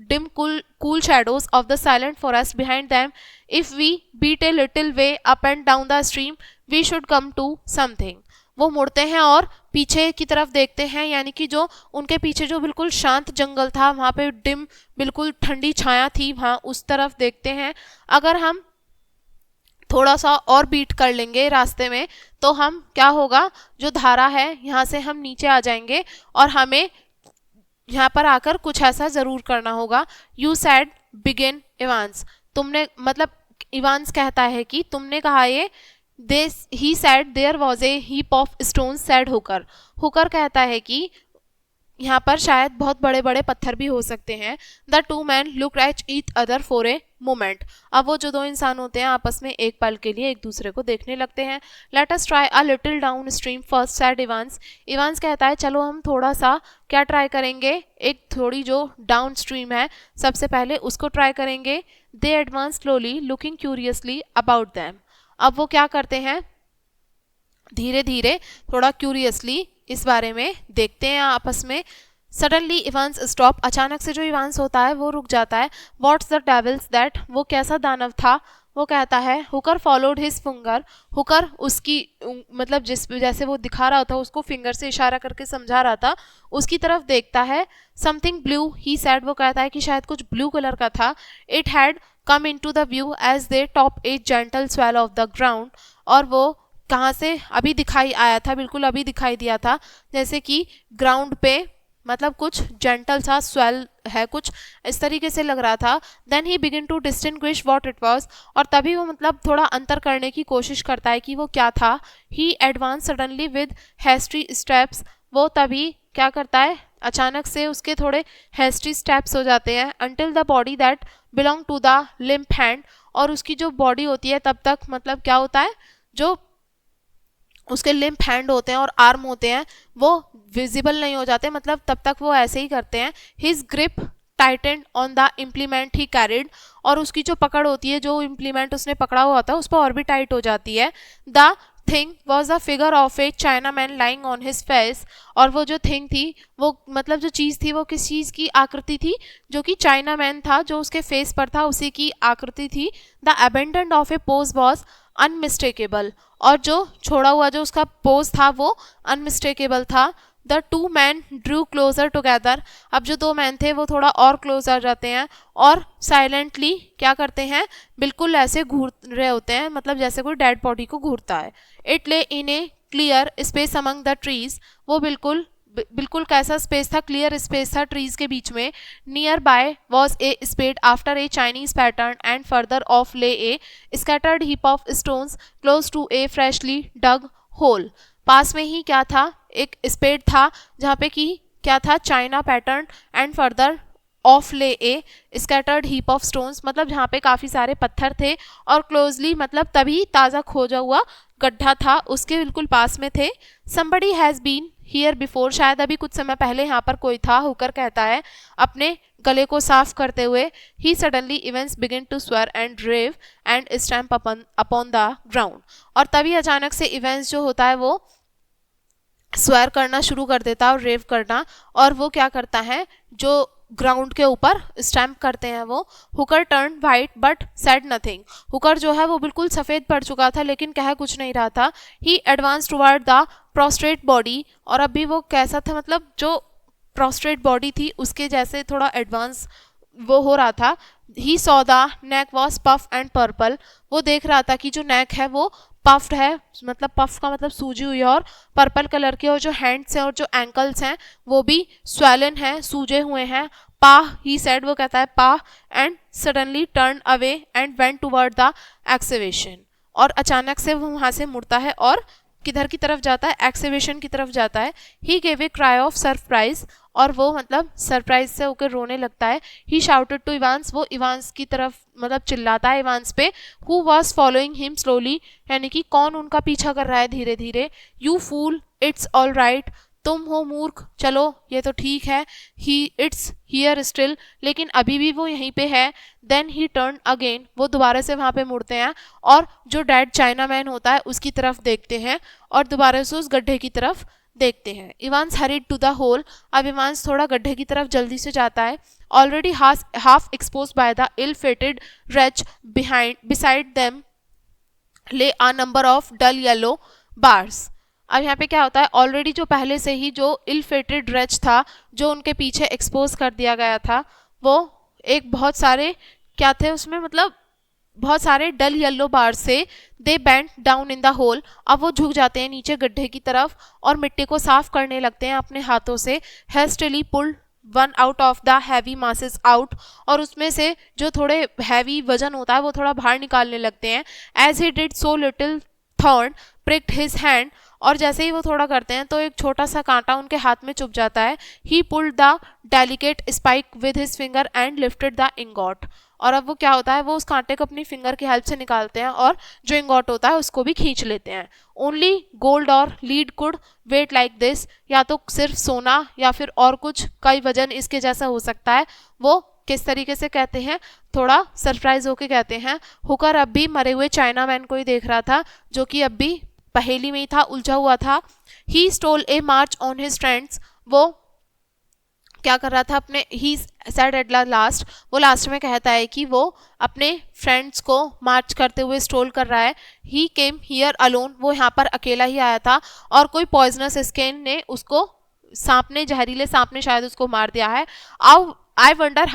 dim cool shadows of the silent forest behind them. If we beat a little way up and down the stream we should come to something. वो मुड़ते हैं और पीछे की तरफ देखते हैं, यानी कि जो उनके पीछे जो बिल्कुल शांत जंगल था वहाँ पे डिम बिल्कुल ठंडी छाया थी, वहाँ उस तरफ देखते हैं. अगर हम थोड़ा सा और बीट कर लेंगे रास्ते में तो हम क्या होगा, जो धारा है यहाँ से हम नीचे आ जाएंगे और हमें यहाँ पर आकर कुछ ऐसा ज़रूर करना होगा. यू सैड बिगिन इवांस, तुमने मतलब इवांस कहता है कि तुमने कहा ये. This he said there was a heap of stones said Hooker, Hooker कहता है कि यहाँ पर शायद बहुत बड़े बड़े पत्थर भी हो सकते हैं. The two man look at each other for a moment, अब वो जो दो इंसान होते हैं आपस में एक पल के लिए एक दूसरे को देखने लगते हैं. Let us try a little down stream first sad Evans, Evans कहता है चलो हम थोड़ा सा क्या ट्राई करेंगे, एक थोड़ी जो डाउन स्ट्रीम है सबसे पहले उसको ट्राई करेंगे. They advance slowly looking curiously about them, अब वो क्या करते हैं धीरे धीरे थोड़ा क्यूरियसली इस बारे में देखते हैं आपस में. सडनली इवांस स्टॉप, अचानक से जो इवांस होता है वो रुक जाता है. व्हाट्स द डेविल्स दैट, वो कैसा दानव था. वो कहता है Hooker followed his finger, Hooker उसकी मतलब जिस जैसे वो दिखा रहा था उसको फिंगर से इशारा करके समझा रहा था उसकी तरफ देखता है. समथिंग ब्लू ही सैड, वो कहता है कि शायद कुछ ब्लू कलर का था. It had come in to the view as they top a gentle swell of the ground, और वो कहाँ से अभी दिखाई आया था, बिल्कुल अभी दिखाई दिया था जैसे कि ग्राउंड पे मतलब कुछ जेंटल सा स्वेल है, कुछ इस तरीके से लग रहा था. Then he begin to distinguish what it was, और तभी वो मतलब थोड़ा अंतर करने की कोशिश करता है कि वो क्या था. He advance suddenly with hasty steps, वो तभी क्या करता है अचानक से उसके थोड़े हैस्टी स्टेप्स हो जाते हैं. Until the body that belong to the limp hand, और उसकी जो बॉडी होती है तब तक मतलब क्या होता है, जो उसके लिम्प हैंड होते हैं और आर्म होते हैं वो विजिबल नहीं हो जाते, मतलब तब तक वो ऐसे ही करते हैं. His grip tightened on the implement he carried, और उसकी जो पकड़ होती है, जो इम्प्लीमेंट उसने पकड़ा हुआ था उस पर और भी टाइट हो जाती है. The thing was the figure of a China man lying on his face, और वो जो थिंग थी वो मतलब जो चीज़ थी वो किस चीज़ की आकृति थी, जो कि चाइना मैन था जो उसके फेस पर था उसी की आकृति थी. The abundant of a pose was unmistakable, और जो छोड़ा हुआ जो उसका पोज था वो अनमिस्टेकेबल था. The two man drew closer together, अब जो दो मैन थे वो थोड़ा और क्लोज आ जाते हैं और साइलेंटली क्या करते हैं, बिल्कुल ऐसे घूर रहे होते हैं, मतलब जैसे कोई डेड बॉडी को घूरता है. It lay in a clear space among the trees, वो बिल्कुल कैसा स्पेस था, क्लियर स्पेस था ट्रीज के बीच में. Near by was a spade after a Chinese pattern and further off lay a scattered heap of stones close to a freshly dug hole. पास में ही क्या था, एक स्पेड था जहाँ पे कि क्या था, China pattern and further off lay a scattered heap of stones, मतलब जहाँ पे काफ़ी सारे पत्थर थे और क्लोजली मतलब तभी ताज़ा खोजा हुआ गड्ढा था उसके बिल्कुल पास में थे. Somebody has been here before, शायद अभी कुछ समय पहले यहाँ पर कोई था, हुकर कहता है अपने गले को साफ करते हुए. He suddenly events begin to swear and rave and stamp upon the ground, और तभी अचानक से इवेंट्स जो होता है वो स्वेर करना शुरू कर देता है और रेव करना, और वो क्या करता है, जो ग्राउंड के ऊपर स्टैम्प करते हैं वो। Hooker turn white but said nothing. Hooker जो है वो बिल्कुल सफ़ेद पड़ चुका था लेकिन कह कुछ नहीं रहा था। He advance toward the prostrate body, और अभी वो कैसा था, मतलब जो प्रोस्ट्रेट बॉडी थी उसके जैसे थोड़ा एडवांस वो हो रहा था। He saw the neck was puff and purple. वो देख रहा था कि जो नेक है वो पफ्ड है, मतलब पफ का मतलब सूजी हुई है, और पर्पल कलर के, और जो हैंड्स हैं और जो एंकल्स हैं वो भी स्वेलन हैं, सूजे हुए हैं। पा, ही सेड, वो कहता है पा, and suddenly turn away and went toward the excavation. और अचानक से वो वहाँ से मुड़ता है और किधर की तरफ जाता है, एक्सवेशन की तरफ जाता है। He gave a cry of surprise, और वो मतलब सरप्राइज से होकर रोने लगता है। ही शाउटेड टू इवांस, वो इवांस की तरफ मतलब चिल्लाता है इवांस पे। Who was following him slowly, यानी कि कौन उनका पीछा कर रहा है धीरे धीरे। You fool, it's all right, तुम हो मूर्ख, चलो ये तो ठीक है। ही इट्स हियर स्टिल, लेकिन अभी भी वो यहीं पे है। देन ही टर्न अगेन, वो दोबारा से वहाँ पे मुड़ते हैं और जो डेड चाइना मैन होता है उसकी तरफ देखते हैं और दोबारा से उस गड्ढे की तरफ देखते हैं। Evans hurried to the hole, अब इवांस थोड़ा गड्ढे की तरफ जल्दी से जाता है। Already half expose by the ill fated wretch beside them lay a number of dull yellow bars. अब यहाँ पे क्या होता है, ऑलरेडी जो पहले से ही जो इल फेटेड रेच था जो उनके पीछे एक्सपोज कर दिया गया था, वो एक बहुत सारे क्या थे उसमें, मतलब बहुत सारे डल येलो बार से they bent down in the hole. अब वो झुक जाते हैं नीचे गड्ढे की तरफ और मिट्टी को साफ करने लगते हैं अपने हाथों से। Hastily pulled one out of the heavy masses out, और उसमें से जो थोड़े हैवी वजन होता है वो थोड़ा बाहर निकालने लगते हैं। As he did so little thorn pricked his hand, और जैसे ही वो थोड़ा करते हैं तो एक छोटा सा कांटा उनके हाथ में चुभ जाता है। ही pulled the delicate spike with his finger and lifted the ingot, और अब वो क्या होता है, वो उस कांटे को अपनी फिंगर की हेल्प से निकालते हैं और जो इंगॉट होता है उसको भी खींच लेते हैं। ओनली गोल्ड और lead could weigh like this, या तो सिर्फ सोना या फिर और कुछ कई वजन इसके जैसा हो सकता है। वो किस तरीके से कहते हैं, थोड़ा सरप्राइज होके कहते हैं। हुकर अब भी मरे हुए चाइना मैन को ही देख रहा था जो कि अब भी पहेली में ही था, उलझा हुआ था। He stole A march on his friends, वो क्या कर रहा था अपने, ही सेड एट लास्ट, वो लास्ट में कहता है कि वो अपने फ्रेंड्स को मार्च करते हुए स्टोल कर रहा है। ही केम हियर अलोन, वो यहाँ पर अकेला ही आया था और कोई पॉइजनस स्केन ने उसको, सांप ने, जहरीले सांप ने शायद उसको मार दिया है। I wonder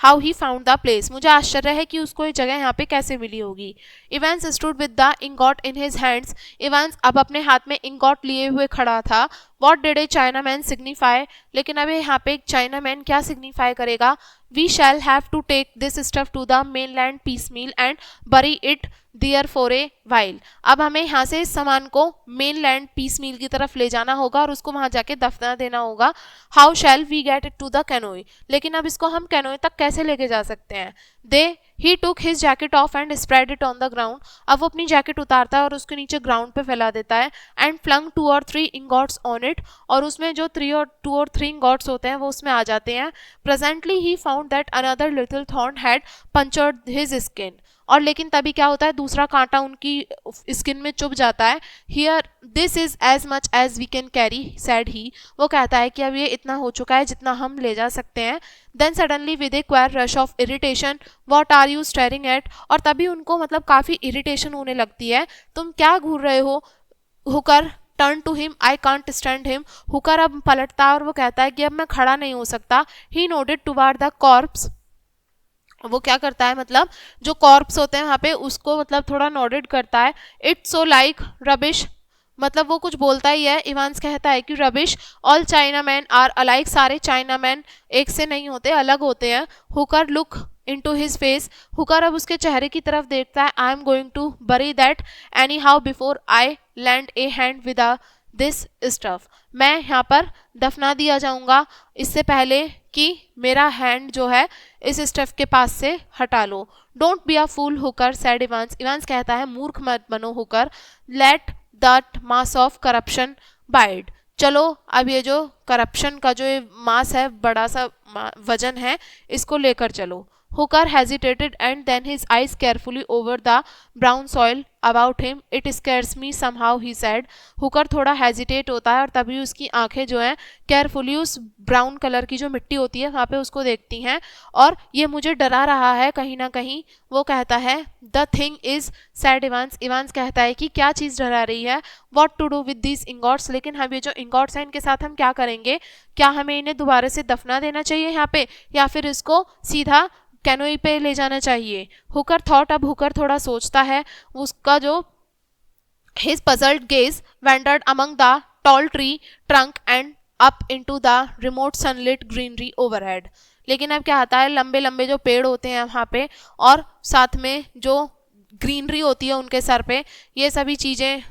how he found the place, मुझे आश्चर्य है कि उसको ये जगह यहाँ पे कैसे मिली होगी। Evans stood with the ingot in his hands, Evans अब अपने हाथ में इंगॉट लिए हुए खड़ा था। What did a China man signify, लेकिन अब यहाँ पे एक चाइना मैन क्या सिग्निफाई करेगा। We shall have to take this stuff to the mainland piecemeal and bury it there for a while, अब हमें यहाँ से इस सामान को मेन लैंड पीस मील की तरफ ले जाना होगा और उसको वहाँ जाके दफना देना होगा। How shall we get it to the canoe, लेकिन अब इसको हम कैनोई तक कैसे लेके जा सकते हैं। They he took his jacket off and spread it on the ground, अब वो अपनी जैकेट उतारता है और उसके नीचे ग्राउंड पे फैला देता है। And flung 2 or 3 ingots on it, और उसमें जो 2 or 3 इंगॉट्स होते हैं वो उसमें आ जाते हैं। Presently he found that another little thorn had punctured his skin, और लेकिन तभी क्या होता है, दूसरा कांटा उनकी स्किन में चुभ जाता है। Here this is as much as we can carry said he, वो कहता है कि अब ये इतना हो चुका है जितना हम ले जा सकते हैं। Then suddenly with a queer rush of irritation what are you staring at, और तभी उनको मतलब काफ़ी इरिटेशन होने लगती है, तुम क्या घूर रहे हो। Hooker turn to him I can't stand him, Hooker अब पलटता है और वो कहता है कि अब मैं खड़ा नहीं हो सकता। He noted toward the corps, वो क्या करता है, मतलब जो कॉर्प्स होते हैं वहाँ पे उसको मतलब थोड़ा नोटेड करता है। इट्स सो लाइक रबिश, मतलब वो कुछ बोलता ही है। इवांस कहता है कि rubbish, all Chinaman are alike, सारे चाइना मैन एक से नहीं होते, अलग होते हैं। Hooker look into his face, Hooker अब उसके चेहरे की तरफ देखता है। I am going to bury that anyhow before I land a hand with this stuff, मैं यहाँ पर दफना दिया जाऊँगा इससे पहले कि मेरा हैंड जो है इस स्टफ के पास से हटा लो। Don't be a fool Hooker said Evans, Evans कहता है मूर्ख मत बनो Hooker. Let that mass of corruption bide, चलो अब ये जो करप्शन का जो ये मास है, बड़ा सा वजन है, इसको लेकर चलो। Hooker hesitated and then his eyes carefully over the brown soil about him. It scares me somehow, he said. Hooker थोड़ा hesitate होता है और तभी उसकी आंखें जो हैं carefully उस ब्राउन कलर की जो मिट्टी होती है वहाँ पे उसको देखती हैं और ये मुझे डरा रहा है कहीं ना कहीं, वो कहता है. The thing is said Evans. Evans कहता है कि क्या चीज़ डरा रही है. What to do with this ingots. लेकिन हम ये जो इंगॉट्स हैं इनके साथ हम क्या करेंगे. क्या हमें इन्हें दोबारा से दफना देना चाहिए यहाँ पे या फिर इसको सीधा कैनोई पे ले जाना चाहिए. Hooker thought. अब हुकर थोड़ा सोचता है. उसका जो his puzzled gaze wandered among the tall tree trunk and up into the remote sunlit greenery overhead. लेकिन अब क्या आता है, लंबे लंबे जो पेड़ होते हैं वहाँ पे और साथ में जो ग्रीनरी होती है उनके सर पे, ये सभी चीज़ें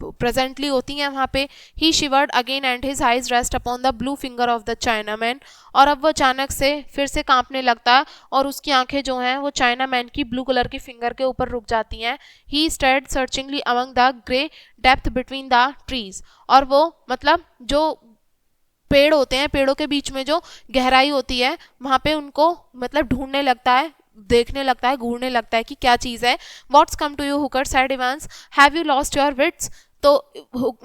प्रेजेंटली होती हैं वहाँ पे. He shivered again and his eyes rest upon the blue finger of the Chinaman. और अब वो अचानक से फिर से कांपने लगता है और उसकी आंखें जो हैं वो चाइना मैन की ब्लू कलर की फिंगर के ऊपर रुक जाती हैं. He stared searchingly among the grey depth between the trees. और वो मतलब जो पेड़ होते हैं, पेड़ों के बीच में जो गहराई होती है वहाँ पे उनको मतलब ढूंढने लगता है, देखने लगता है, घूरने लगता है कि क्या चीज़ है. What's come to you Hooker said Evans. Have you lost your wits. तो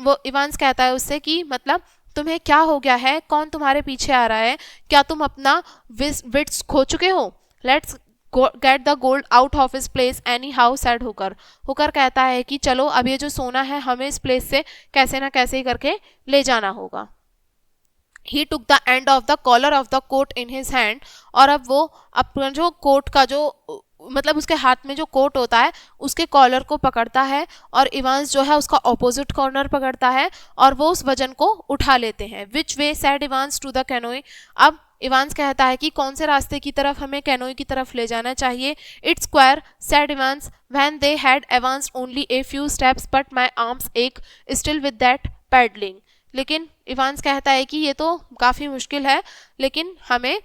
वो इवांस कहता है उससे कि मतलब तुम्हें क्या हो गया है, कौन तुम्हारे पीछे आ रहा है, क्या तुम अपना विट्स खो चुके हो. Let's get the gold out of is place anyhow said Hooker. Hooker कहता है कि चलो अब ये जो सोना है हमें इस प्लेस से कैसे ना कैसे ही करके ले जाना होगा. He took the end of the collar of the coat in his hand. और अब वो अपना जो कोट का जो मतलब उसके हाथ में जो कोट होता है उसके कॉलर को पकड़ता है और इवांस जो है उसका ऑपोजिट कॉर्नर पकड़ता है और वो उस वजन को उठा लेते हैं. Which way said Evans to the canoe. अब इवांस कहता है कि कौन से रास्ते की तरफ हमें कैनोई की तरफ ले जाना चाहिए. Its square sad Evans. When they had advanced only a few steps but my arms एक स्टिल विद दैट पैडलिंग. लेकिन इवांस कहता है कि ये तो काफ़ी मुश्किल है, लेकिन हमें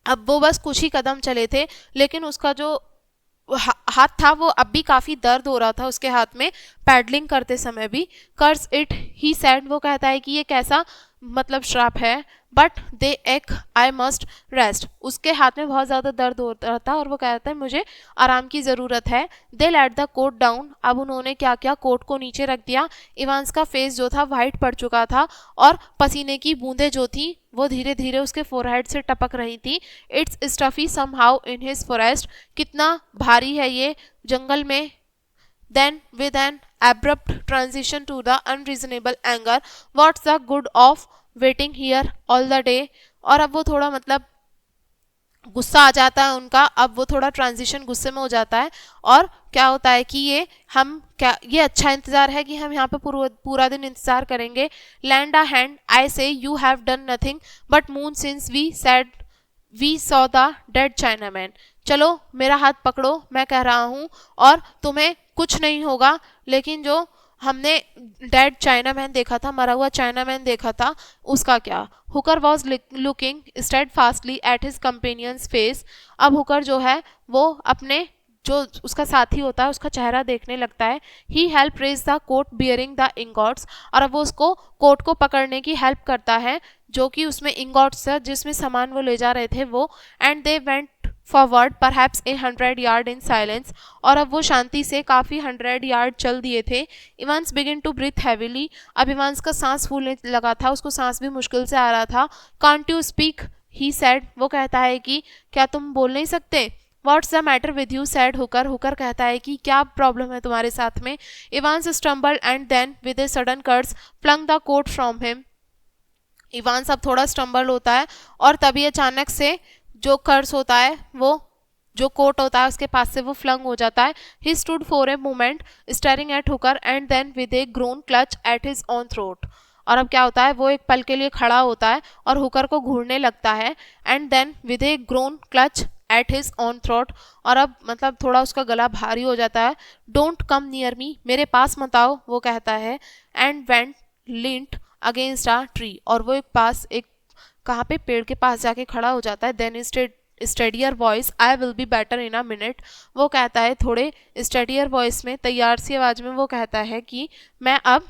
अब वो बस कुछ ही कदम चले थे लेकिन उसका जो हाथ था वो अब भी काफ़ी दर्द हो रहा था उसके हाथ में पैडलिंग करते समय भी. कर्स इट ही सैड. वो कहता है कि ये कैसा मतलब श्राप है. बट दे एक आई मस्ट रेस्ट. उसके हाथ में बहुत ज़्यादा दर्द हो रहा था और वो कहता है मुझे आराम की ज़रूरत है. दे लेट द कोट डाउन. अब उन्होंने क्या किया, कोट को नीचे रख दिया. इवांस का फेस जो था वाइट पड़ चुका था और पसीने की बूंदें जो थी वो धीरे धीरे उसके फोरहेड से टपक रही थी. It's stuffy somehow in his forest. कितना भारी है ये जंगल में. Then with an abrupt transition to the unreasonable anger, what's the good of waiting here all the day. और अब वो थोड़ा मतलब गुस्सा आ जाता है उनका. अब वो थोड़ा ट्रांजिशन गुस्से में हो जाता है और क्या होता है कि ये अच्छा इंतज़ार है कि हम यहाँ पे पूरा दिन इंतज़ार करेंगे. Land a hand I say you have done nothing but moon since we saw the dead Chinaman. चलो मेरा हाथ पकड़ो, मैं कह रहा हूँ, और तुम्हें कुछ नहीं होगा. लेकिन जो हमने डेड चाइना मैन देखा था, मरा हुआ चाइना मैन देखा था, उसका क्या. Hooker was looking steadfastly at his companion's face. अब हुकर जो है वो अपने जो उसका साथी होता है उसका चेहरा देखने लगता है. He help raise the coat bearing the ingots. और अब वो उसको कोट को पकड़ने की हेल्प करता है जो कि उसमें इंगॉट्स है जिसमें सामान वो ले जा रहे थे वो. And they went forward perhaps 100 yard in silence. और अब वो शांति से काफ़ी 100 यार्ड चल दिए थे. Evans begin to breathe heavily. अब इवांस का सांस फूलने लगा था, उसको सांस भी मुश्किल से आ रहा था. Can't you speak he said. वो कहता है कि क्या तुम बोल नहीं सकते. What's the matter with you said Hooker. Hooker कहता है कि क्या प्रॉब्लम है तुम्हारे साथ में. Evans stumbled and then with a sudden curse flung the coat from him. Evans अब थोड़ा स्टम्बल होता है और तभी अचानक से जो कर्स होता है वो जो कोट होता है उसके पास से वो फ्लंग हो जाता है. He stood for a moment staring at Hooker and then with a groan clutch at his own throat. और अब क्या होता है, वो एक पल के लिए खड़ा होता है और हुकर को घूरने लगता है. And then with a groan clutch at his own throat. और अब मतलब थोड़ा उसका गला भारी हो जाता है. Don't come near me. मेरे पास मत आओ, वो कहता है. And went lint against a tree. और वो एक कहाँ पे, पेड़ के पास जाके खड़ा हो जाता है. Then steadier voice I will be better in a minute. वो कहता है थोड़े स्टडियर वॉइस में, तैयार सी आवाज में वो कहता है कि मैं अब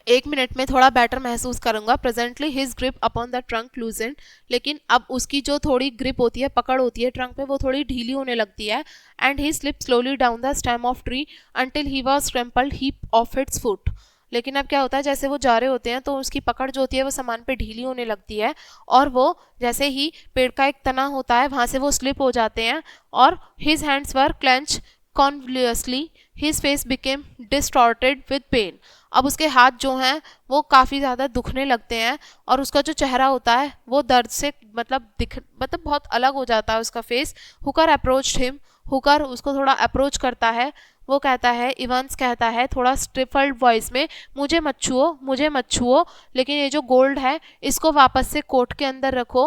1 मिनट में थोड़ा बेटर महसूस करूंगा। Presently his grip upon the trunk loosened, लेकिन अब उसकी जो थोड़ी ग्रिप होती है, पकड़ होती है ट्रंक पे, वो थोड़ी ढीली होने लगती है। And he slip slowly down the stem of tree until he was trampled heap of its foot. लेकिन अब क्या होता है, जैसे वो जा रहे होते हैं तो उसकी पकड़ जो होती है वो सामान पे ढीली होने लगती है, और वो जैसे ही पेड़ का एक तना होता है वहां से वो स्लिप हो जाते हैं, और his hands were clench convulsively, his face became distorted with pain. अब उसके हाथ जो हैं वो काफ़ी ज़्यादा दुखने लगते हैं, और उसका जो चेहरा होता है वो दर्द से मतलब बहुत अलग हो जाता है उसका face. Hooker approached him, Hooker उसको थोड़ा अप्रोच करता है। वो कहता है, इवांस कहता है थोड़ा स्टिफल्ड वॉइस में, मुझे मत छुओ, मुझे मत छुओ, लेकिन ये जो गोल्ड है इसको वापस से कोट के अंदर रखो।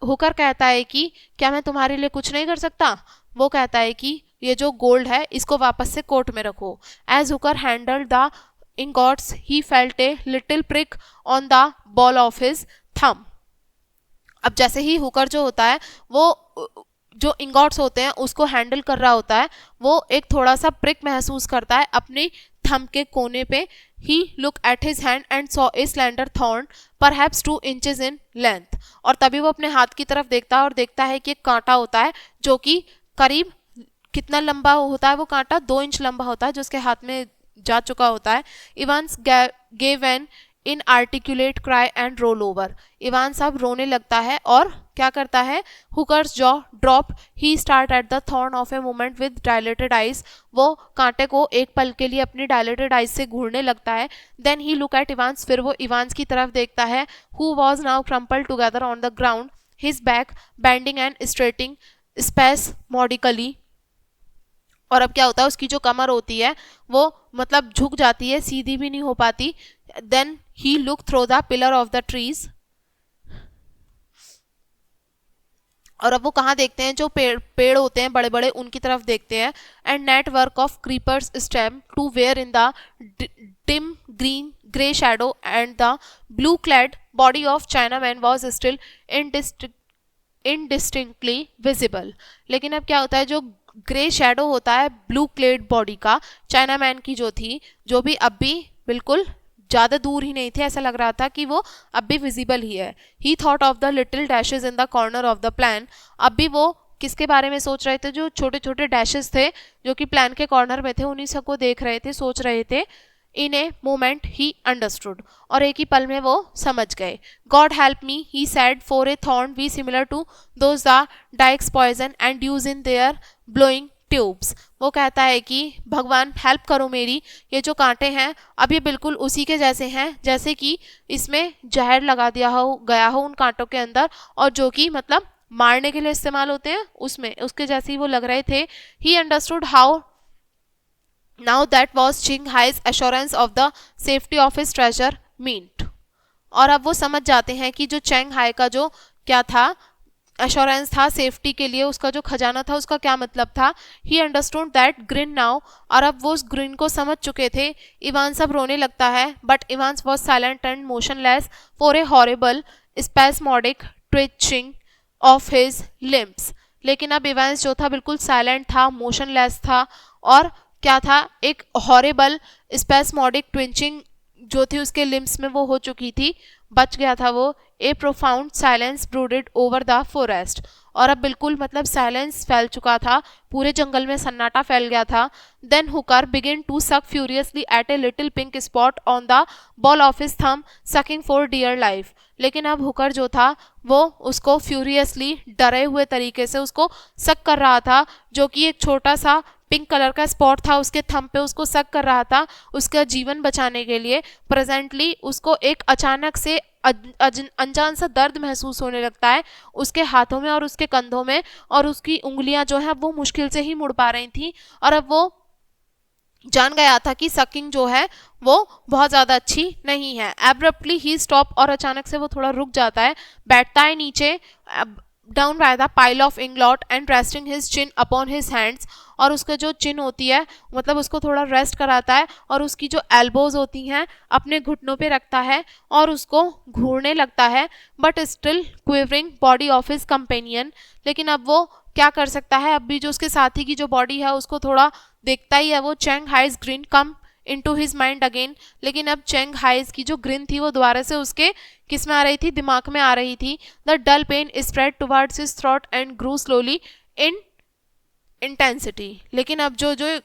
हुकर कहता है कि क्या मैं तुम्हारे लिए कुछ नहीं कर सकता? वो कहता है कि ये जो गोल्ड है इसको वापस से कोट में रखो। As Hooker handled the ingots he felt a little prick on the ball of his thumb। अब जैसे ही हुकर जो होता है वो जो इंगॉट्स होते हैं उसको हैंडल कर रहा होता है, वो एक थोड़ा सा प्रिक महसूस करता है अपनी थंब के कोने पे। He look at his hand and saw a slender thorn perhaps 2 inches in length. और तभी वो अपने हाथ की तरफ देखता है और देखता है कि एक कांटा होता है जो कि करीब कितना लंबा होता है, वो कांटा 2 इंच लंबा होता है जो उसके हाथ में जा चुका होता है। Evans gave an inarticulate cry and roll over. Evans अब रोने लगता है और क्या करता है, Hooker's jaw drop, he start at the thorn of a moment with dilated eyes. वो कांटे को एक पल के लिए अपनी डायलेटेड आइज से घूरने लगता है। Then he look at Evans, फिर वो इवांस की तरफ देखता है, who was now crumpled together on the ground, his back bending and straightening spasmodically. और अब क्या होता है, उसकी जो कमर होती है वो मतलब झुक जाती है, सीधी भी नहीं हो पाती। Then he look through the pillar of the trees. और अब वो कहाँ देखते हैं, जो पेड़ होते हैं बड़े बड़े उनकी तरफ देखते हैं। And network of creepers stem to where in the dim green grey shadow and the blue clad body of Chinaman was still indistinctly visible. लेकिन अब क्या होता है, जो ग्रे शेडो होता है ब्लू क्लेड बॉडी का चाइना मैन की जो थी, जो भी अब भी बिल्कुल ज़्यादा दूर ही नहीं थे, ऐसा लग रहा था कि वो अब भी विजिबल ही है। ही thought of the little dashes in the corner of the plan. अब भी वो किसके बारे में सोच रहे थे, जो छोटे छोटे डैशेज थे जो कि प्लान के कॉर्नर में थे, उन्हीं सबको देख रहे थे, सोच रहे थे। इन ए मोमेंट ही अंडरस्टूड, और एक ही पल में वो समझ गए। God help me, he said, for a thorn very similar to those the Dyaks poison and use in their blowing tubes. वो कहता है कि भगवान हेल्प करो मेरी, ये जो कांटे हैं अब ये बिल्कुल उसी के जैसे हैं जैसे कि इसमें जहर लगा दिया हो गया हो उन कांटों के अंदर, और जो कि मतलब मारने के लिए इस्तेमाल होते हैं, उसमें उसके जैसे ही वो लग रहे थे। He understood how now that was Ching Hai's assurance of the safety of his treasure meant। और अब वो समझ जाते हैं कि जो चेंग हाई का जो क्या था, एश्योरेंस था सेफ्टी के लिए, उसका जो खजाना था उसका क्या मतलब था। He understood that green now, और अब वो उस ग्रिन को समझ चुके थे। इवांस अब रोने लगता है, but Evans was silent and motionless for a horrible spasmodic twitching of his limbs. लेकिन अब इवांस जो था बिल्कुल साइलेंट था, मोशनलेस था, और क्या था, एक हॉरिबल स्पेस्मोडिक ट्विंचिंग जो थी उसके लिम्स में वो हो चुकी थी, बच गया था वो। A profound silence brooded over the forest, और अब बिल्कुल मतलब साइलेंस फैल चुका था, पूरे जंगल में सन्नाटा फैल गया था। Then Hooker begin to suck furiously at a little pink spot on the ball of his thumb, sucking for dear life. लेकिन अब हुकर जो था वो उसको फ्यूरियसली डरे हुए तरीके से उसको सक कर रहा था, जो कि एक छोटा सा पिंक कलर का स्पॉट था उसके थंब पे, उसको सक कर रहा था उसका जीवन बचाने के लिए। प्रेजेंटली उसको एक अचानक से अनजान सा दर्द महसूस होने लगता है उसके हाथों में और उसके कंधों में, और उसकी उंगलियां जो है वो मुश्किल से ही मुड़ पा रही थी। और अब वो जान गया था कि सकिंग जो है वो बहुत ज़्यादा अच्छी नहीं है। एब्रप्टली ही स्टॉप, और अचानक से वो थोड़ा रुक जाता है, बैठता है नीचे down by the pile of ingot and resting his chin upon his hands. और उसका जो चिन होती है मतलब उसको थोड़ा रेस्ट कराता है, और उसकी जो एल्बोज होती हैं अपने घुटनों पे रखता है और उसको घूरने लगता है, but still quivering body of his companion. लेकिन अब वो क्या कर सकता है, अब भी जो उसके साथी की जो बॉडी है उसको थोड़ा देखता ही है वो। चेंग हाइज ग्रीन कम into his mind again, लेकिन अब चैंग हाइज की जो ग्रिन थी वो दोबारा से उसके किस में आ रही थी, दिमाग में आ रही थी. The dull pain spread towards his throat and grew slowly in intensity. लेकिन अब जो जो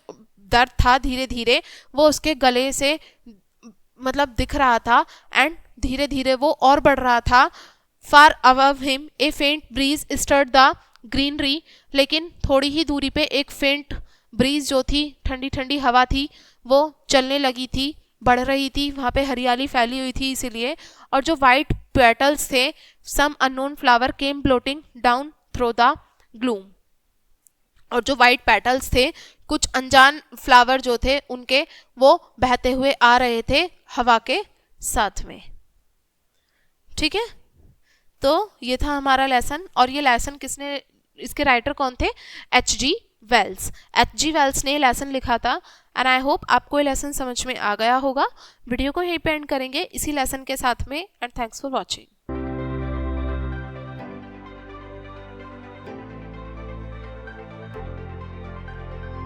दर्द था धीरे धीरे वो उसके गले से मतलब दिख रहा था एंड धीरे धीरे वो और बढ़ रहा था. Far above him a faint breeze stirred the greenery. लेकिन थोड़ी ही दूरी पे एक फेंट ब्रीज जो थी, ठंडी ठंडी हवा थी, वो चलने लगी थी, बढ़ रही थी, वहाँ पे हरियाली फैली हुई थी इसीलिए. और जो वाइट पेटल्स थे, some unknown flower came bloating down through the gloom. और जो वाइट पेटल्स थे, कुछ अनजान फ्लावर जो थे उनके, वो बहते हुए आ रहे थे हवा के साथ में. ठीक है, तो ये था हमारा लेसन. और ये लेसन किसने, इसके राइटर कौन थे, H.G. वेल्स. H.G. वेल्स ने लेसन लिखा था. एंड आई होप आपको ये लेसन समझ में आ गया होगा. वीडियो को यहीं पे एंड करेंगे इसी लेसन के साथ में. And thanks for watching.